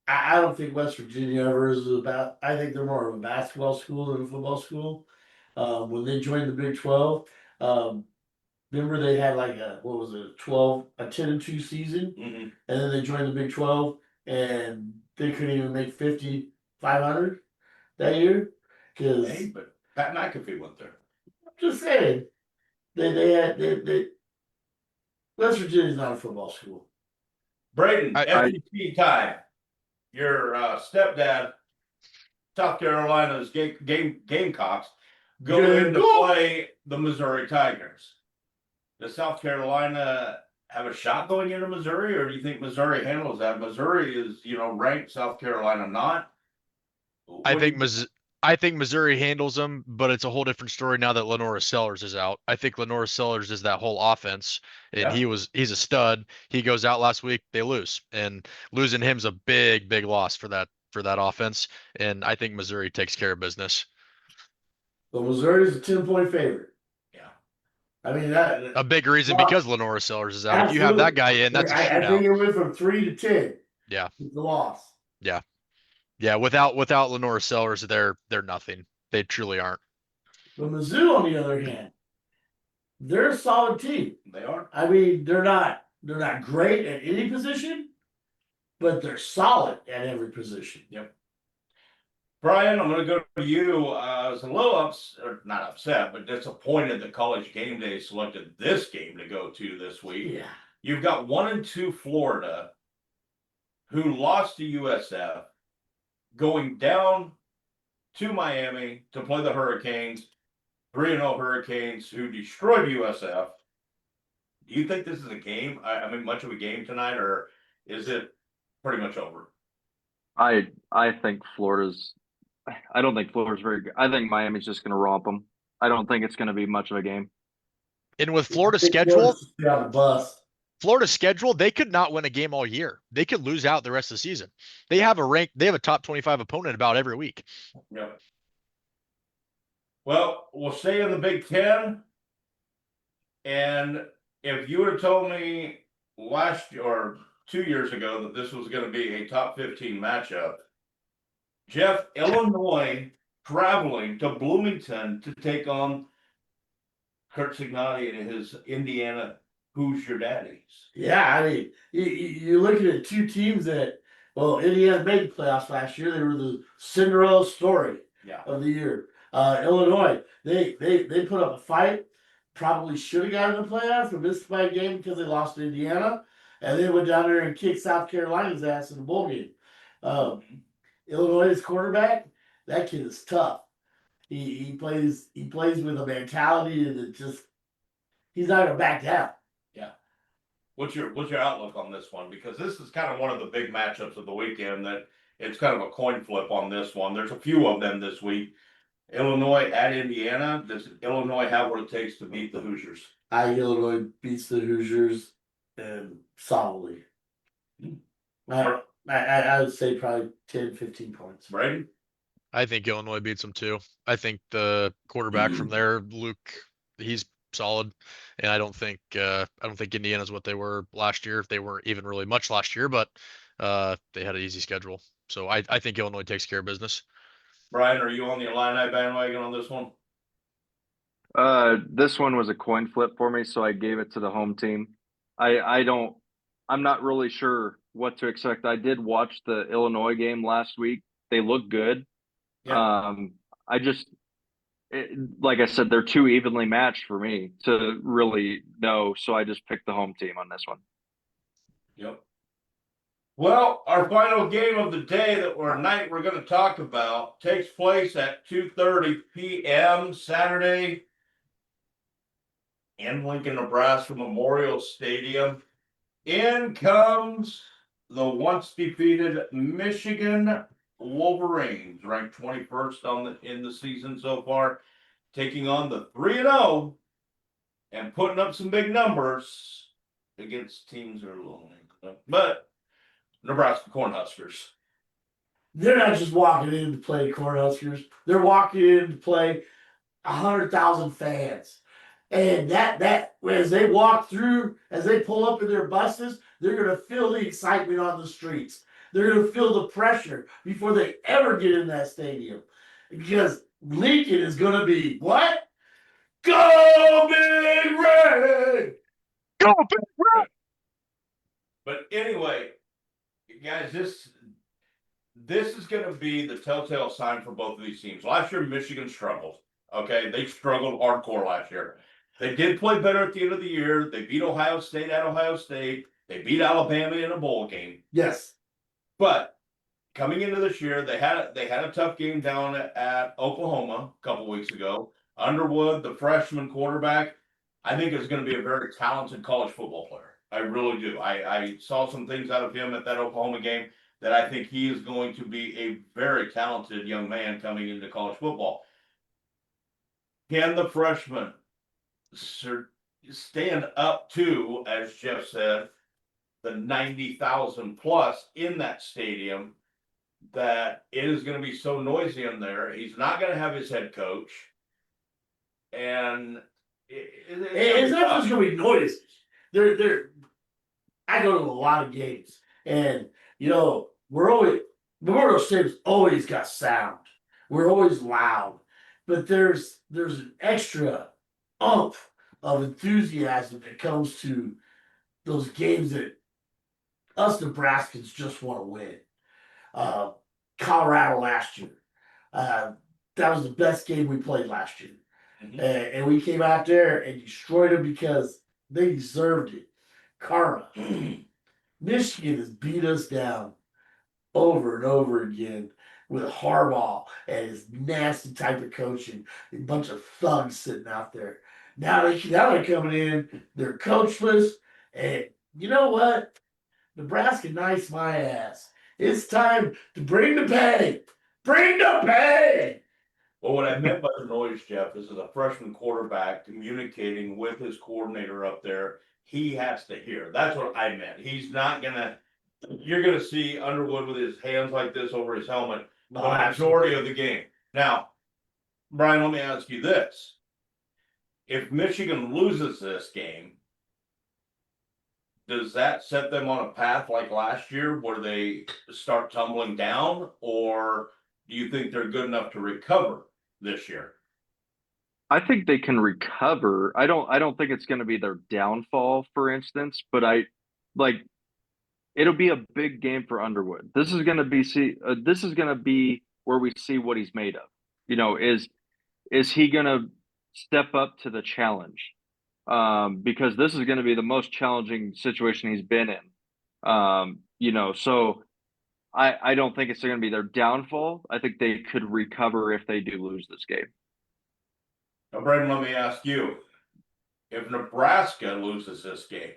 I don't think West Virginia ever is I think they're more of a basketball school than a football school. When they joined the Big 12, Remember they had like a, what was it, 10-2 season, Mhm. and then they joined the Big 12, and they couldn't even make 5,500 that year. Because Hey, but Pat McAfee went there. I'm just saying, they West Virginia's not a football school. Braden, I- FTP time. Your stepdad, South Carolina's Gamecocks, go in to play the Missouri Tigers. Does South Carolina have a shot going into Missouri, or do you think Missouri handles that? Missouri is, ranked, South Carolina not. I What do think I think Missouri handles them, but it's a whole different story now that Lenora Sellers is out. I think Lenora Sellers is that whole offense, and Yeah. he's a stud. He goes out last week, they lose, and losing him's a big loss for that offense. And I think Missouri takes care of business. But Missouri's a 10-point favorite. Yeah. I mean that. A big reason Well, because Lenora Sellers is out. If you absolutely. have that guy in, that's a I shootout. think it went from 3 to 10. Yeah. The loss. Yeah, without Lenora Sellers, they're nothing. They truly aren't. But Mizzou, on the other hand, they're a solid team. They are. I mean, they're not great at any position, but they're solid at every position. Yep. Brian, I'm going to go to you. I was a little not upset, but disappointed that College Game Day selected this game to go to this week. Yeah. You've got 1-2 Florida, who lost to USF, going down to Miami to play the Hurricanes, 3-0 Hurricanes, who destroyed USF. Do you think this is a game? I mean, much of a game tonight, or is it pretty much over? I think I don't think Florida's very good. I think Miami's just going to romp them. I don't think it's going to be much of a game. And with Florida's schedule, on the bus. Florida's schedule, they could not win a game all year. They could lose out the rest of the season. They have a top 25 opponent about every week. Yep. Well, we'll stay in the Big Ten. And if you would have told me last year or 2 years ago that this was going to be a top 15 matchup, Jeff, Illinois traveling to Bloomington to take on Kurt Signotti and his Indiana Who's Your Daddies. Yeah, I mean, you're looking at two teams that, well, Indiana made the playoffs last year. They were the Cinderella story of the year. Illinois, they put up a fight. Probably should have gotten the playoffs, but missed by a game because they lost to Indiana, and then went down there and kicked South Carolina's ass in the bowl game. Illinois' quarterback, that kid is tough. He plays with a mentality that just he's not gonna back down. Yeah. What's your outlook on this one? Because this is kind of one of the big matchups of the weekend that it's kind of a coin flip on this one. There's a few of them this week. Illinois at Indiana. Does Illinois have what it takes to beat the Hoosiers? Illinois beats the Hoosiers solidly. I would say probably 10, 15 points. Brady? I think Illinois beats them too. I think the quarterback from there, Luke, he's solid, and I don't think Indiana's what they were last year. They weren't even really much last year, but they had an easy schedule. So I think Illinois takes care of business. Brian, are you on the Illini bandwagon on this one? This one was a coin flip for me, so I gave it to the home team. I'm not really sure what to expect. I did watch the Illinois game last week. They look good. Yeah. Like I said, they're too evenly matched for me to really know. So I just picked the home team on this one. Yep. Well, our final game of the day night we're going to talk about takes place at 2:30 p.m. Saturday in Lincoln, Nebraska Memorial Stadium. In comes the once defeated Michigan Wolverines, ranked 21st in the season so far, taking on the 3-0 and putting up some big numbers against teams that are a little, but Nebraska Cornhuskers. They're not just walking in to play Cornhuskers. They're walking in to play 100,000 fans. And that as they walk through, as they pull up in their buses, they're going to feel the excitement on the streets. They're going to feel the pressure before they ever get in that stadium. Because Lincoln is going to be what? Go Big Red! Go Big Red! But anyway, guys, this is going to be the telltale sign for both of these teams. Last year, Michigan struggled. Okay, they struggled hardcore last year. They did play better at the end of the year. They beat Ohio State at Ohio State. They beat Alabama in a bowl game. Yes. But coming into this year, they had a tough game down at Oklahoma a couple weeks ago. Underwood, the freshman quarterback, I think is going to be a very talented college football player. I really do. I saw some things out of him at that Oklahoma game that I think he is going to be a very talented young man coming into college football. Can the freshman stand up to, as Jeff said, the 90,000 plus in that stadium, that it is going to be so noisy in there? He's not going to have his head coach. And It's not just going to be noisy. I go to a lot of games, and Memorial Stadium's always got sound. We're always loud, but there's an extra oomph of enthusiasm that comes to those games that us Nebraskans just want to win. Colorado last year, that was the best game we played last year, and we came out there and destroyed them because they deserved it. Karma. Michigan has beat us down over and over again with Harbaugh and his nasty type of coaching, a bunch of thugs sitting out there. Now they're coming in, they're coachless, and you know what? Nebraska nice my ass. It's time to bring the pay. Bring the pay. Well, what I meant by the noise, Jeff, is as a freshman quarterback communicating with his coordinator up there, he has to hear. That's what I meant. He's not gonna. You're gonna see Underwood with his hands like this over his helmet the majority of the game. Now, Brian, let me ask you this: if Michigan loses this game, does that set them on a path like last year where they start tumbling down, or do you think they're good enough to recover this year? I think they can recover. I don't think it's going to be their downfall, for instance, but it'll be a big game for Underwood. This is going to be where we see what he's made of. Is he going to step up to the challenge? Because this is going to be the most challenging situation he's been in. So I don't think it's going to be their downfall. I think they could recover if they do lose this game. Now, Brandon, let me ask you, if Nebraska loses this game,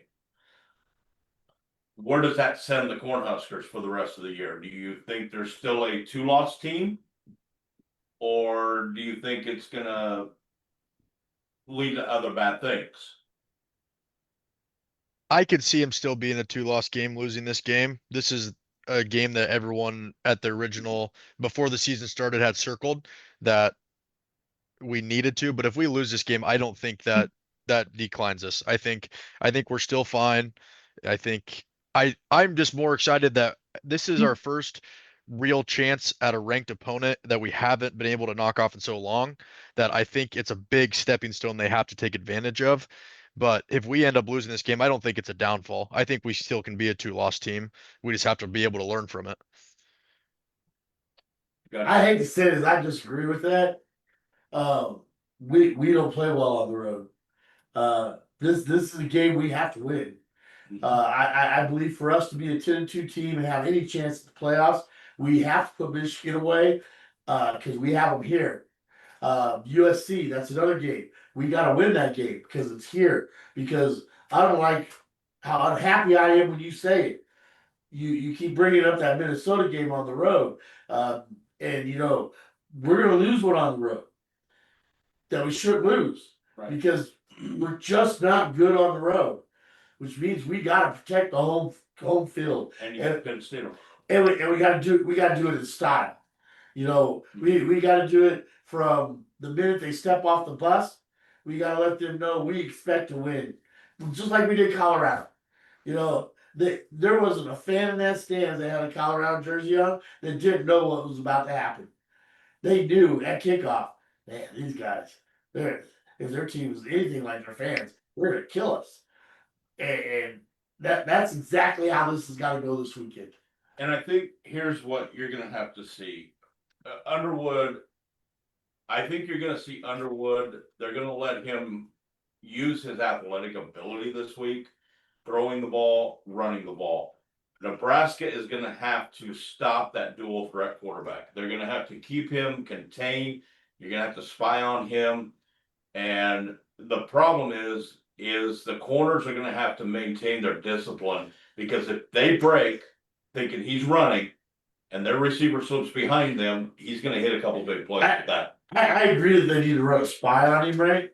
where does that send the Cornhuskers for the rest of the year? Do you think they're still a 2-loss team? Or do you think it's going to lead to other bad things? I could see him still being a 2-loss game, losing this game. This is a game that everyone at the original, before the season started, had circled that we needed to. But if we lose this game, I don't think that declines us. I think we're still fine. I'm just more excited that this is our first real chance at a ranked opponent that we haven't been able to knock off in so long, that I think it's a big stepping stone they have to take advantage of. But if we end up losing this game, I don't think it's a downfall. I think we still can be a 2-loss team. We just have to be able to learn from it. I hate to say this, I disagree with that. We don't play well on the road. This is a game we have to win. I believe for us to be a 10-2 team and have any chance at the playoffs, we have to put Michigan away because we have them here. USC, that's another game. We got to win that game because it's here. Because I don't like how unhappy I am when you say it. You keep bringing up that Minnesota game on the road, and we're going to lose one on the road that we shouldn't lose because we're just not good on the road, which means we got to protect the home field. And you have to consider. And we got to do it in style. We got to do it from the minute they step off the bus. We got to let them know we expect to win, just like we did Colorado. There wasn't a fan in that stand that had a Colorado jersey on that didn't know what was about to happen. They knew at kickoff, man, these guys, if their team is anything like their fans, they're gonna kill us. And that's exactly how this has got to go this weekend. And I think here's what you're gonna have to see. Underwood, I think you're gonna see Underwood, they're gonna let him use his athletic ability this week, throwing the ball, running the ball. Nebraska is gonna have to stop that dual threat quarterback. They're gonna have to keep him contained. You're gonna have to spy on him. And the problem is the corners are gonna have to maintain their discipline, because if they break thinking he's running and their receiver slips behind them, he's gonna hit a couple big plays with that. I agree that they need to run a spy on him, right?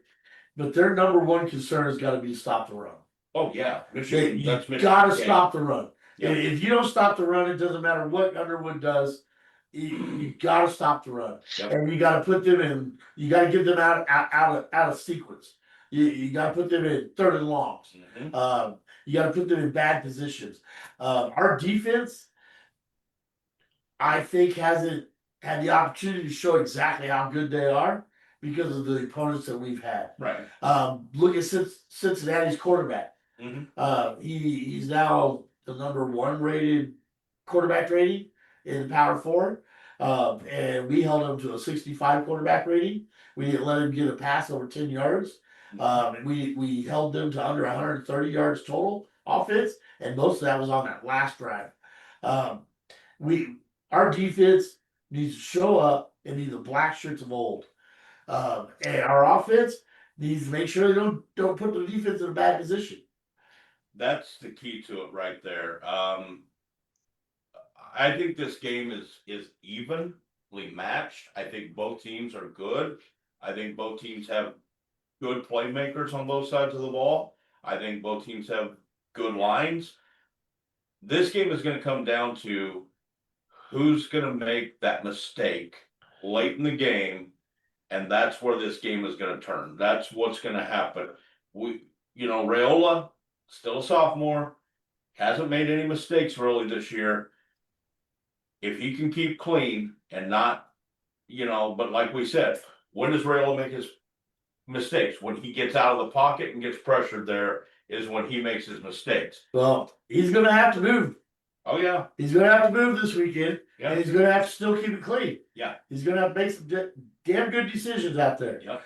But their number one concern has got to be stop the run. Oh, yeah. You That's Michigan. got to stop the run. Yeah. If you don't stop the run, it doesn't matter what Underwood does. You got to stop the run, Yep. and you got to put them in. You got to get them out of sequence. You got to put them in third and longs. Mhm. You got to put them in bad positions. Our defense, I think, hasn't had the opportunity to show exactly how good they are because of the opponents that we've had. Right. Look at Cincinnati's quarterback. Mhm. He's now the number one rated quarterback rating in Power Four. And we held him to a 65 quarterback rating. We didn't let him get a pass over 10 yards. And we held them to under 130 yards total offense, and most of that was on that last drive. Our defense needs to show up and be the black shirts of old. And our offense needs to make sure they don't put the defense in a bad position. That's the key to it right there. I think this game is evenly matched. I think both teams are good. I think both teams have good playmakers on both sides of the ball. I think both teams have good lines. This game is going to come down to who's going to make that mistake late in the game, and that's where this game is going to turn. That's what's going to happen. Raiola, still a sophomore, hasn't made any mistakes really this year. If he can keep clean and not, but like we said, when does Raiola make his mistakes? When he gets out of the pocket and gets pressured, there is when he makes his mistakes. Well, he's going to have to move. Oh, yeah. He's going to have to move this weekend, Yeah. and he's going to have to still keep it clean. Yeah. He's going to have to make some damn good decisions out there. Yep.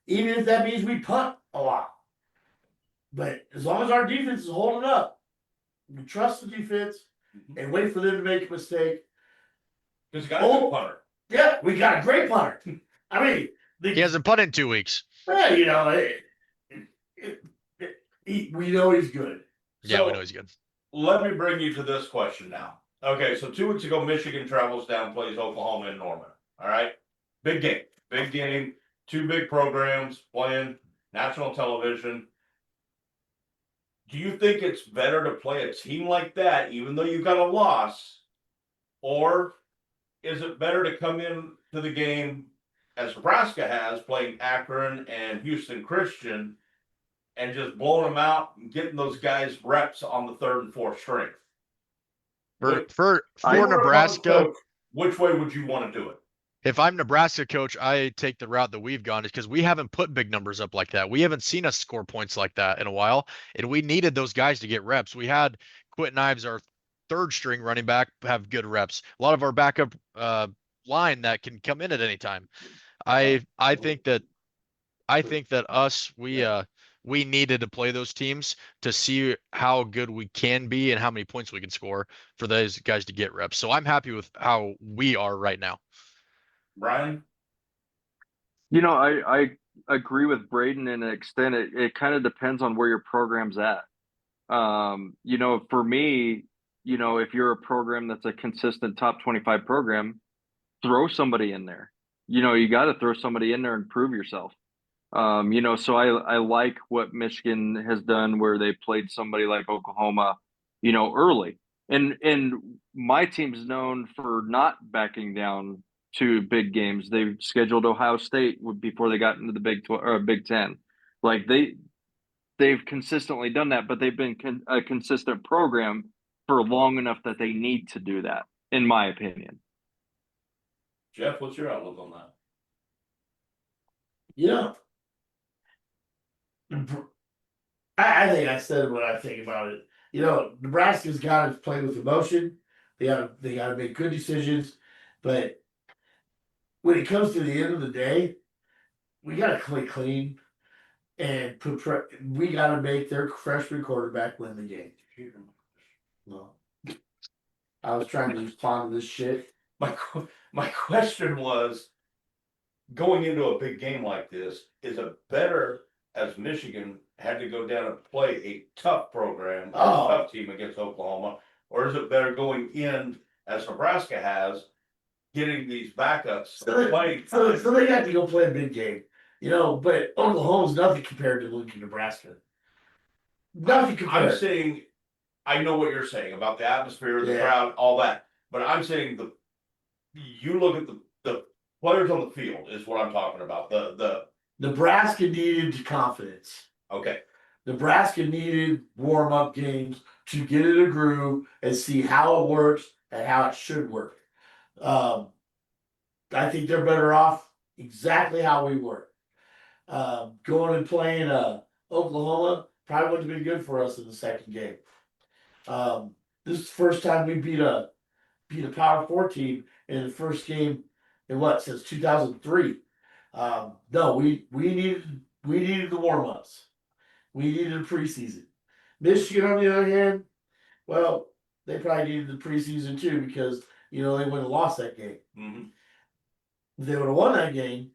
Even if that means we punt a lot. But as long as our defense is holding up, we trust the defense and wait for them to make a mistake. Because got a good punter. Yeah, we got a great punter. I mean, He hasn't punted in 2 weeks. well, we know he's good. Yeah, So, we know he's good. let me bring you to this question now. Okay, so 2 weeks ago, Michigan travels down, plays Oklahoma in Norman. All right, big game, 2 big programs playing national television. Do you think it's better to play a team like that, even though you got a loss, or is it better to come in to the game as Nebraska has, playing Akron and Houston Christian, and just blowing them out and getting those guys reps on the third and fourth string? For Nebraska, which way would you want to do it? if I'm Nebraska coach, I take the route that we've gone, is because we haven't put big numbers up like that. We haven't seen us score points like that in a while, and we needed those guys to get reps. We had Quentin Ives, our third string running back, have good reps. A lot of our backup line that can come in at any time. I think that we needed to play those teams to see how good we can be and how many points we can score for those guys to get reps. So I'm happy with how we are right now. Brian? I agree with Braden in an extent. It kind of depends on where your program's at. For me, if you're a program that's a consistent top 25 program, throw somebody in there. You got to throw somebody in there and prove yourself. So I like what Michigan has done, where they played somebody like Oklahoma, early. And my team's known for not backing down to big games. They've scheduled Ohio State before they got into the Big Ten. Like they've consistently done that, but they've been a consistent program for long enough that they need to do that, in my opinion. Jeff, what's your outlook on that? Yeah, I think I said what I think about it. You know, Nebraska's got to play with emotion. They got to make good decisions, but when it comes to the end of the day, we got to play clean and we got to make their freshman quarterback win the game. No, I was trying to respond to this shit. My question was, going into a big game like this, is it better as Michigan had to go down and play a tough program, a tough team against Oklahoma, or is it better going in as Nebraska has, getting these backups playing? So they got to go play a big game, you know. But Oklahoma's nothing compared to Lincoln, Nebraska. Nothing compared. I'm saying, I know what you're saying about the atmosphere, the Yeah. crowd, all that, but I'm saying you look at the players on the field is what I'm talking about. The Nebraska needed confidence. okay. Nebraska needed warm-up games to get in a groove and see how it works and how it should work. I think they're better off exactly how we were. Going and playing Oklahoma probably wouldn't have been good for us in the second game. This is the first time we beat a Power 4 team in the first game in since 2003. No, we needed the warm-ups. We needed a preseason. Michigan, on the other hand, well, they probably needed the preseason too because they wouldn't have lost that game. Mm-hmm. If they would have won that game,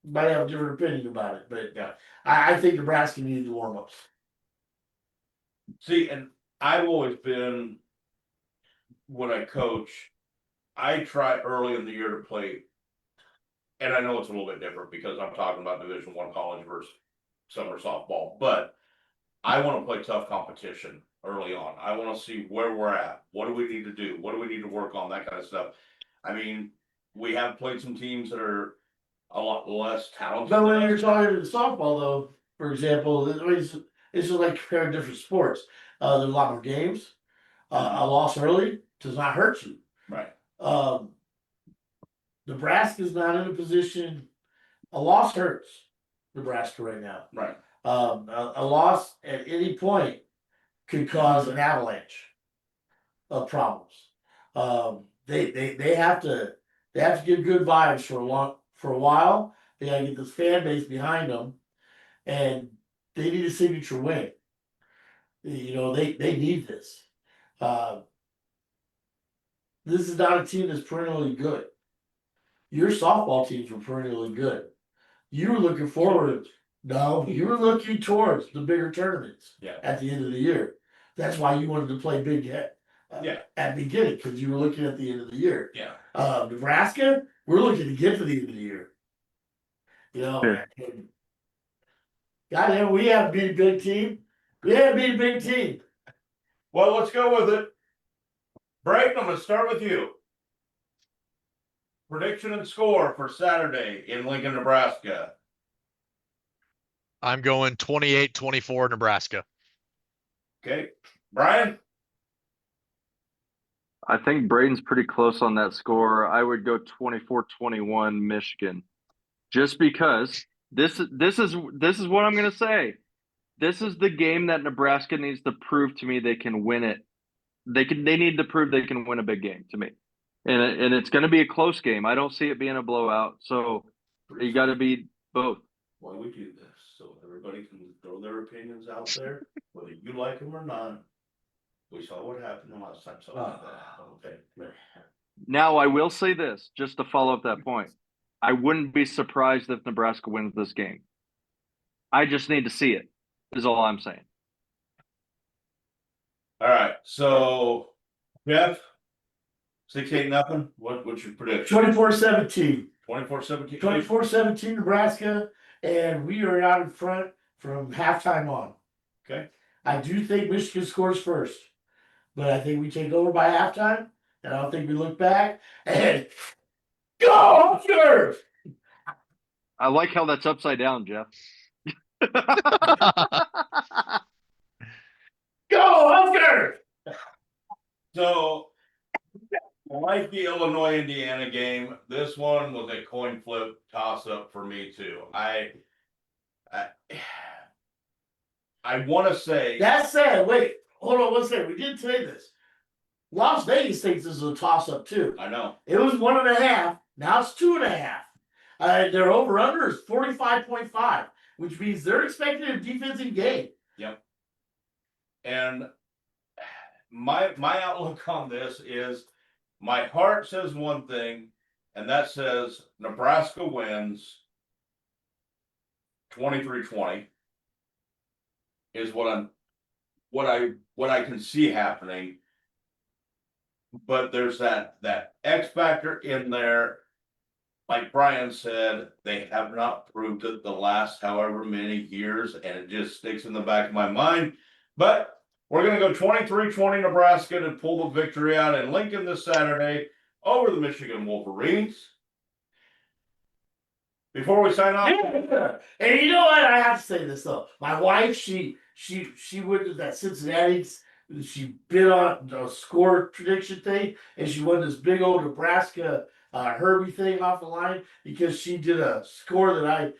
might have a different opinion about it. But Yeah. I think Nebraska needed the warm-ups. See, and I've always been, when I coach, I try early in the year to play, and I know it's a little bit different because I'm talking about Division I college versus summer softball, but I want to play tough competition early on. I want to see where we're at. What do we need to do? What do we need to work on? That kind of stuff. I mean, we have played some teams that are a lot less talented. But when you're talking to softball, though, for example, it's just like comparing different sports. There's a lot more games. A loss early does not hurt you. Right. Nebraska's not in a position. A loss hurts Nebraska right now. Right. A loss at any point could cause an avalanche of problems. They have to give good vibes for a while. They gotta get this fan base behind them, and they need a signature win. They need this. This is not a team that's perennially good. Your softball teams were perennially good. You were looking forward. No, you were looking towards the bigger tournaments. Yeah. At the end of the year, that's why you wanted to play big at the beginning because you were looking at the end of the year. Yeah. Nebraska, we're looking to get to the end of the year. Sure. Goddamn, we have beat a big team. We have beat a big team. Well, let's go with it. Brayton, I'm going to start with you. Prediction and score for Saturday in Lincoln, Nebraska. I'm going 28-24 Nebraska. Okay. Brian? I think Braden's pretty close on that score. I would go 24-21 Michigan. Just because this is what I'm going to say. This is the game that Nebraska needs to prove to me they can win it. They need to prove they can win a big game to me. And it's going to be a close game. I don't see it being a blowout. So you got to be both. Why we do this, so everybody can throw their opinions out there, whether you like them or not. We saw what happened the last time, so okay. Now, I will say this, just to follow up that point. I wouldn't be surprised if Nebraska wins this game. I just need to see it, is all I'm saying. All right, so Jeff, 6-8-0. What's your prediction? 24-17. 24-17. 24-17 Nebraska, and we are out in front from halftime on. Okay. I do think Michigan scores first, but I think we take over by halftime, and I don't think we look back and go Huskers! I like how that's upside down, Jeff. Go Huskers! So, like the Illinois-Indiana game, this one was a coin flip toss-up for me too. I want to say That said, wait, hold on one second. We didn't say this. Las Vegas thinks this is a toss up too. I know. It was 1.5. Now it's 2.5. Their over under is 45.5, which means they're expecting a defensive game. Yep. And my outlook on this is my heart says one thing, and that says Nebraska wins 23-20 is what I can see happening. But there's that X factor in there. Like Brian said, they have not proved it the last however many years, and it just sticks in the back of my mind. But we're going to go 23-20 Nebraska to pull the victory out in Lincoln this Saturday over the Michigan Wolverines. Before we sign off, And you know what? I have to say this though. My wife, she went to that Cincinnati's. She bid on the score prediction thing, and she won this big old Nebraska Herbie thing off the line because she did a score that I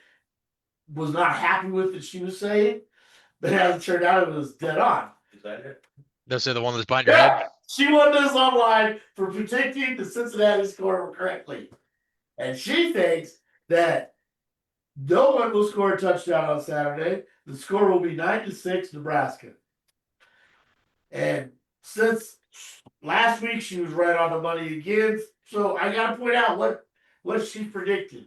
was not happy with that she was saying. But as it turned out, it was dead on. is that it? That's the one that's behind your head. She won this online for predicting the Cincinnati score correctly. And she thinks that no one will score a touchdown on Saturday. The score will be 9-6 Nebraska. And since last week she was right on the money again, so I gotta point out what she predicted.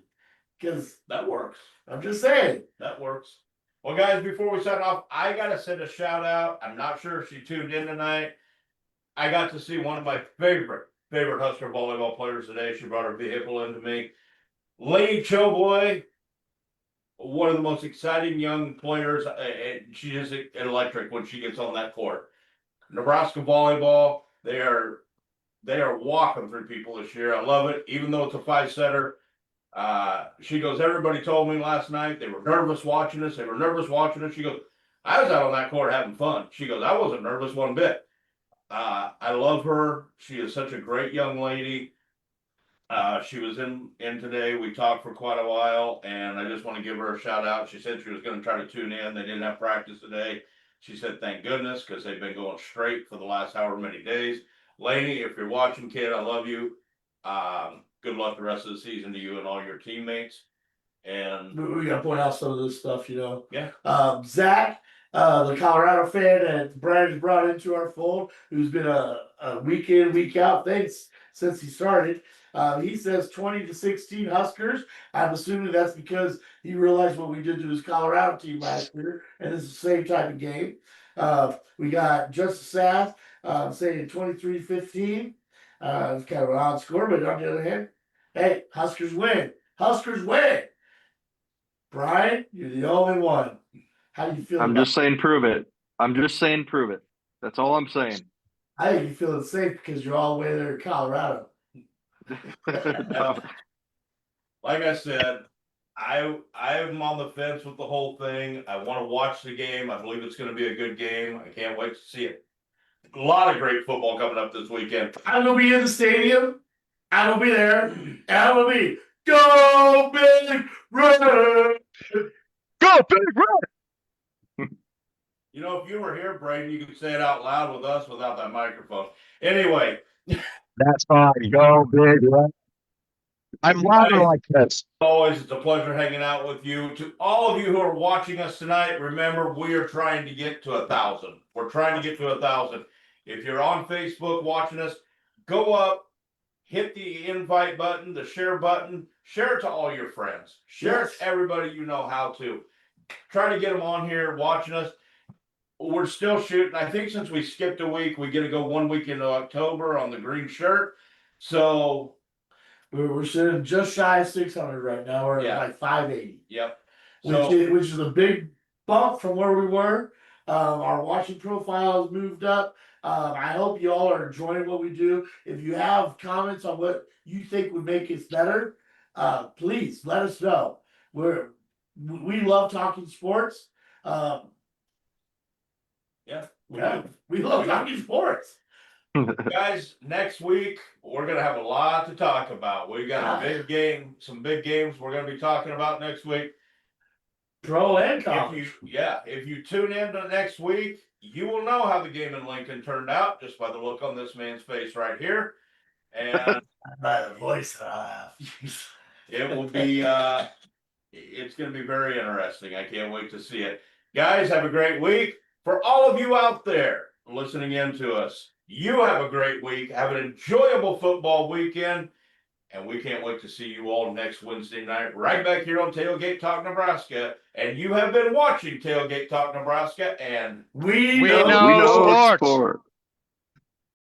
Because That works. I'm just saying. That works. Well, guys, before we sign off, I gotta send a shout out. I'm not sure if she tuned in tonight. I got to see one of my favorite Husker volleyball players today. She brought her vehicle into me. Lady Choboy, one of the most exciting young players. She is electric when she gets on that court. Nebraska volleyball, they are walking through people this year. I love it, even though it's a 5-setter. She goes, everybody told me last night they were nervous watching us. She goes, I was out on that court having fun. She goes, I wasn't nervous one bit. I love her. She is such a great young lady. She was in today. We talked for quite a while, and I just want to give her a shout out. She said she was going to try to tune in. They didn't have practice today. She said, thank goodness, because they've been going straight for the last however many days. Laney, if you're watching, kid, I love you. Good luck the rest of the season to you and all your teammates. And We gotta point out some of this stuff, you know. Yeah. Zach, the Colorado fan that Brandon brought into our fold, who's been a week in, week out, thanks since he started. He says 20-16 Huskers. I'm assuming that's because he realized what we did to his Colorado team last year, and it's the same type of game. We got Justice Sass saying 23-15. It's kind of an odd score, but on the other hand, hey, Huskers win. Huskers win. Brian, you're the only one. How do you feel? I'm just saying, prove it. That's all I'm saying. I think you feeling safe because you're all the way there in Colorado. like I said, I'm on the fence with the whole thing. I want to watch the game. I believe it's going to be a good game. I can't wait to see it. A lot of great football coming up this weekend. I'm gonna be in the stadium. I'm gonna be there. And I'm gonna be go big red. Go big red. You know, if you were here, Braden, you could say it out loud with us without that microphone. Anyway, That's fine. Go big red. I'm louder like this. always, it's a pleasure hanging out with you. To all of you who are watching us tonight, remember, we are trying to get to 1,000. We're trying to get to 1,000. If you're on Facebook watching us, go up, hit the invite button, the share button, share it to all your friends. Share it to everybody you know how to. Try to get them on here watching us. We're still shooting. I think since we skipped a week, we get to go 1 week into October on the green shirt. So We're sitting just shy of 600 right now. We're Yeah. at like 580. Yep. Which So is a big bump from where we were. Our watching profile has moved up. I hope you all are enjoying what we do. If you have comments on what you think would make us better, please let us know. We love talking sports. yeah, We love talking sports. guys, next week we're gonna have a lot to talk about. We got a big game, some big games we're gonna be talking about next week. Pro and If college. if you tune in to next week, you will know how the game in Lincoln turned out just by the look on this man's face right here. And By the voice that I have. it will be it's going to be very interesting. I can't wait to see it. Guys, have a great week. For all of you out there listening in to us, you have a great week. Have an enjoyable football weekend. And we can't wait to see you all next Wednesday night, right back here on Tailgate Talk Nebraska. And you have been watching Tailgate Talk Nebraska, and We We know know sports. sport.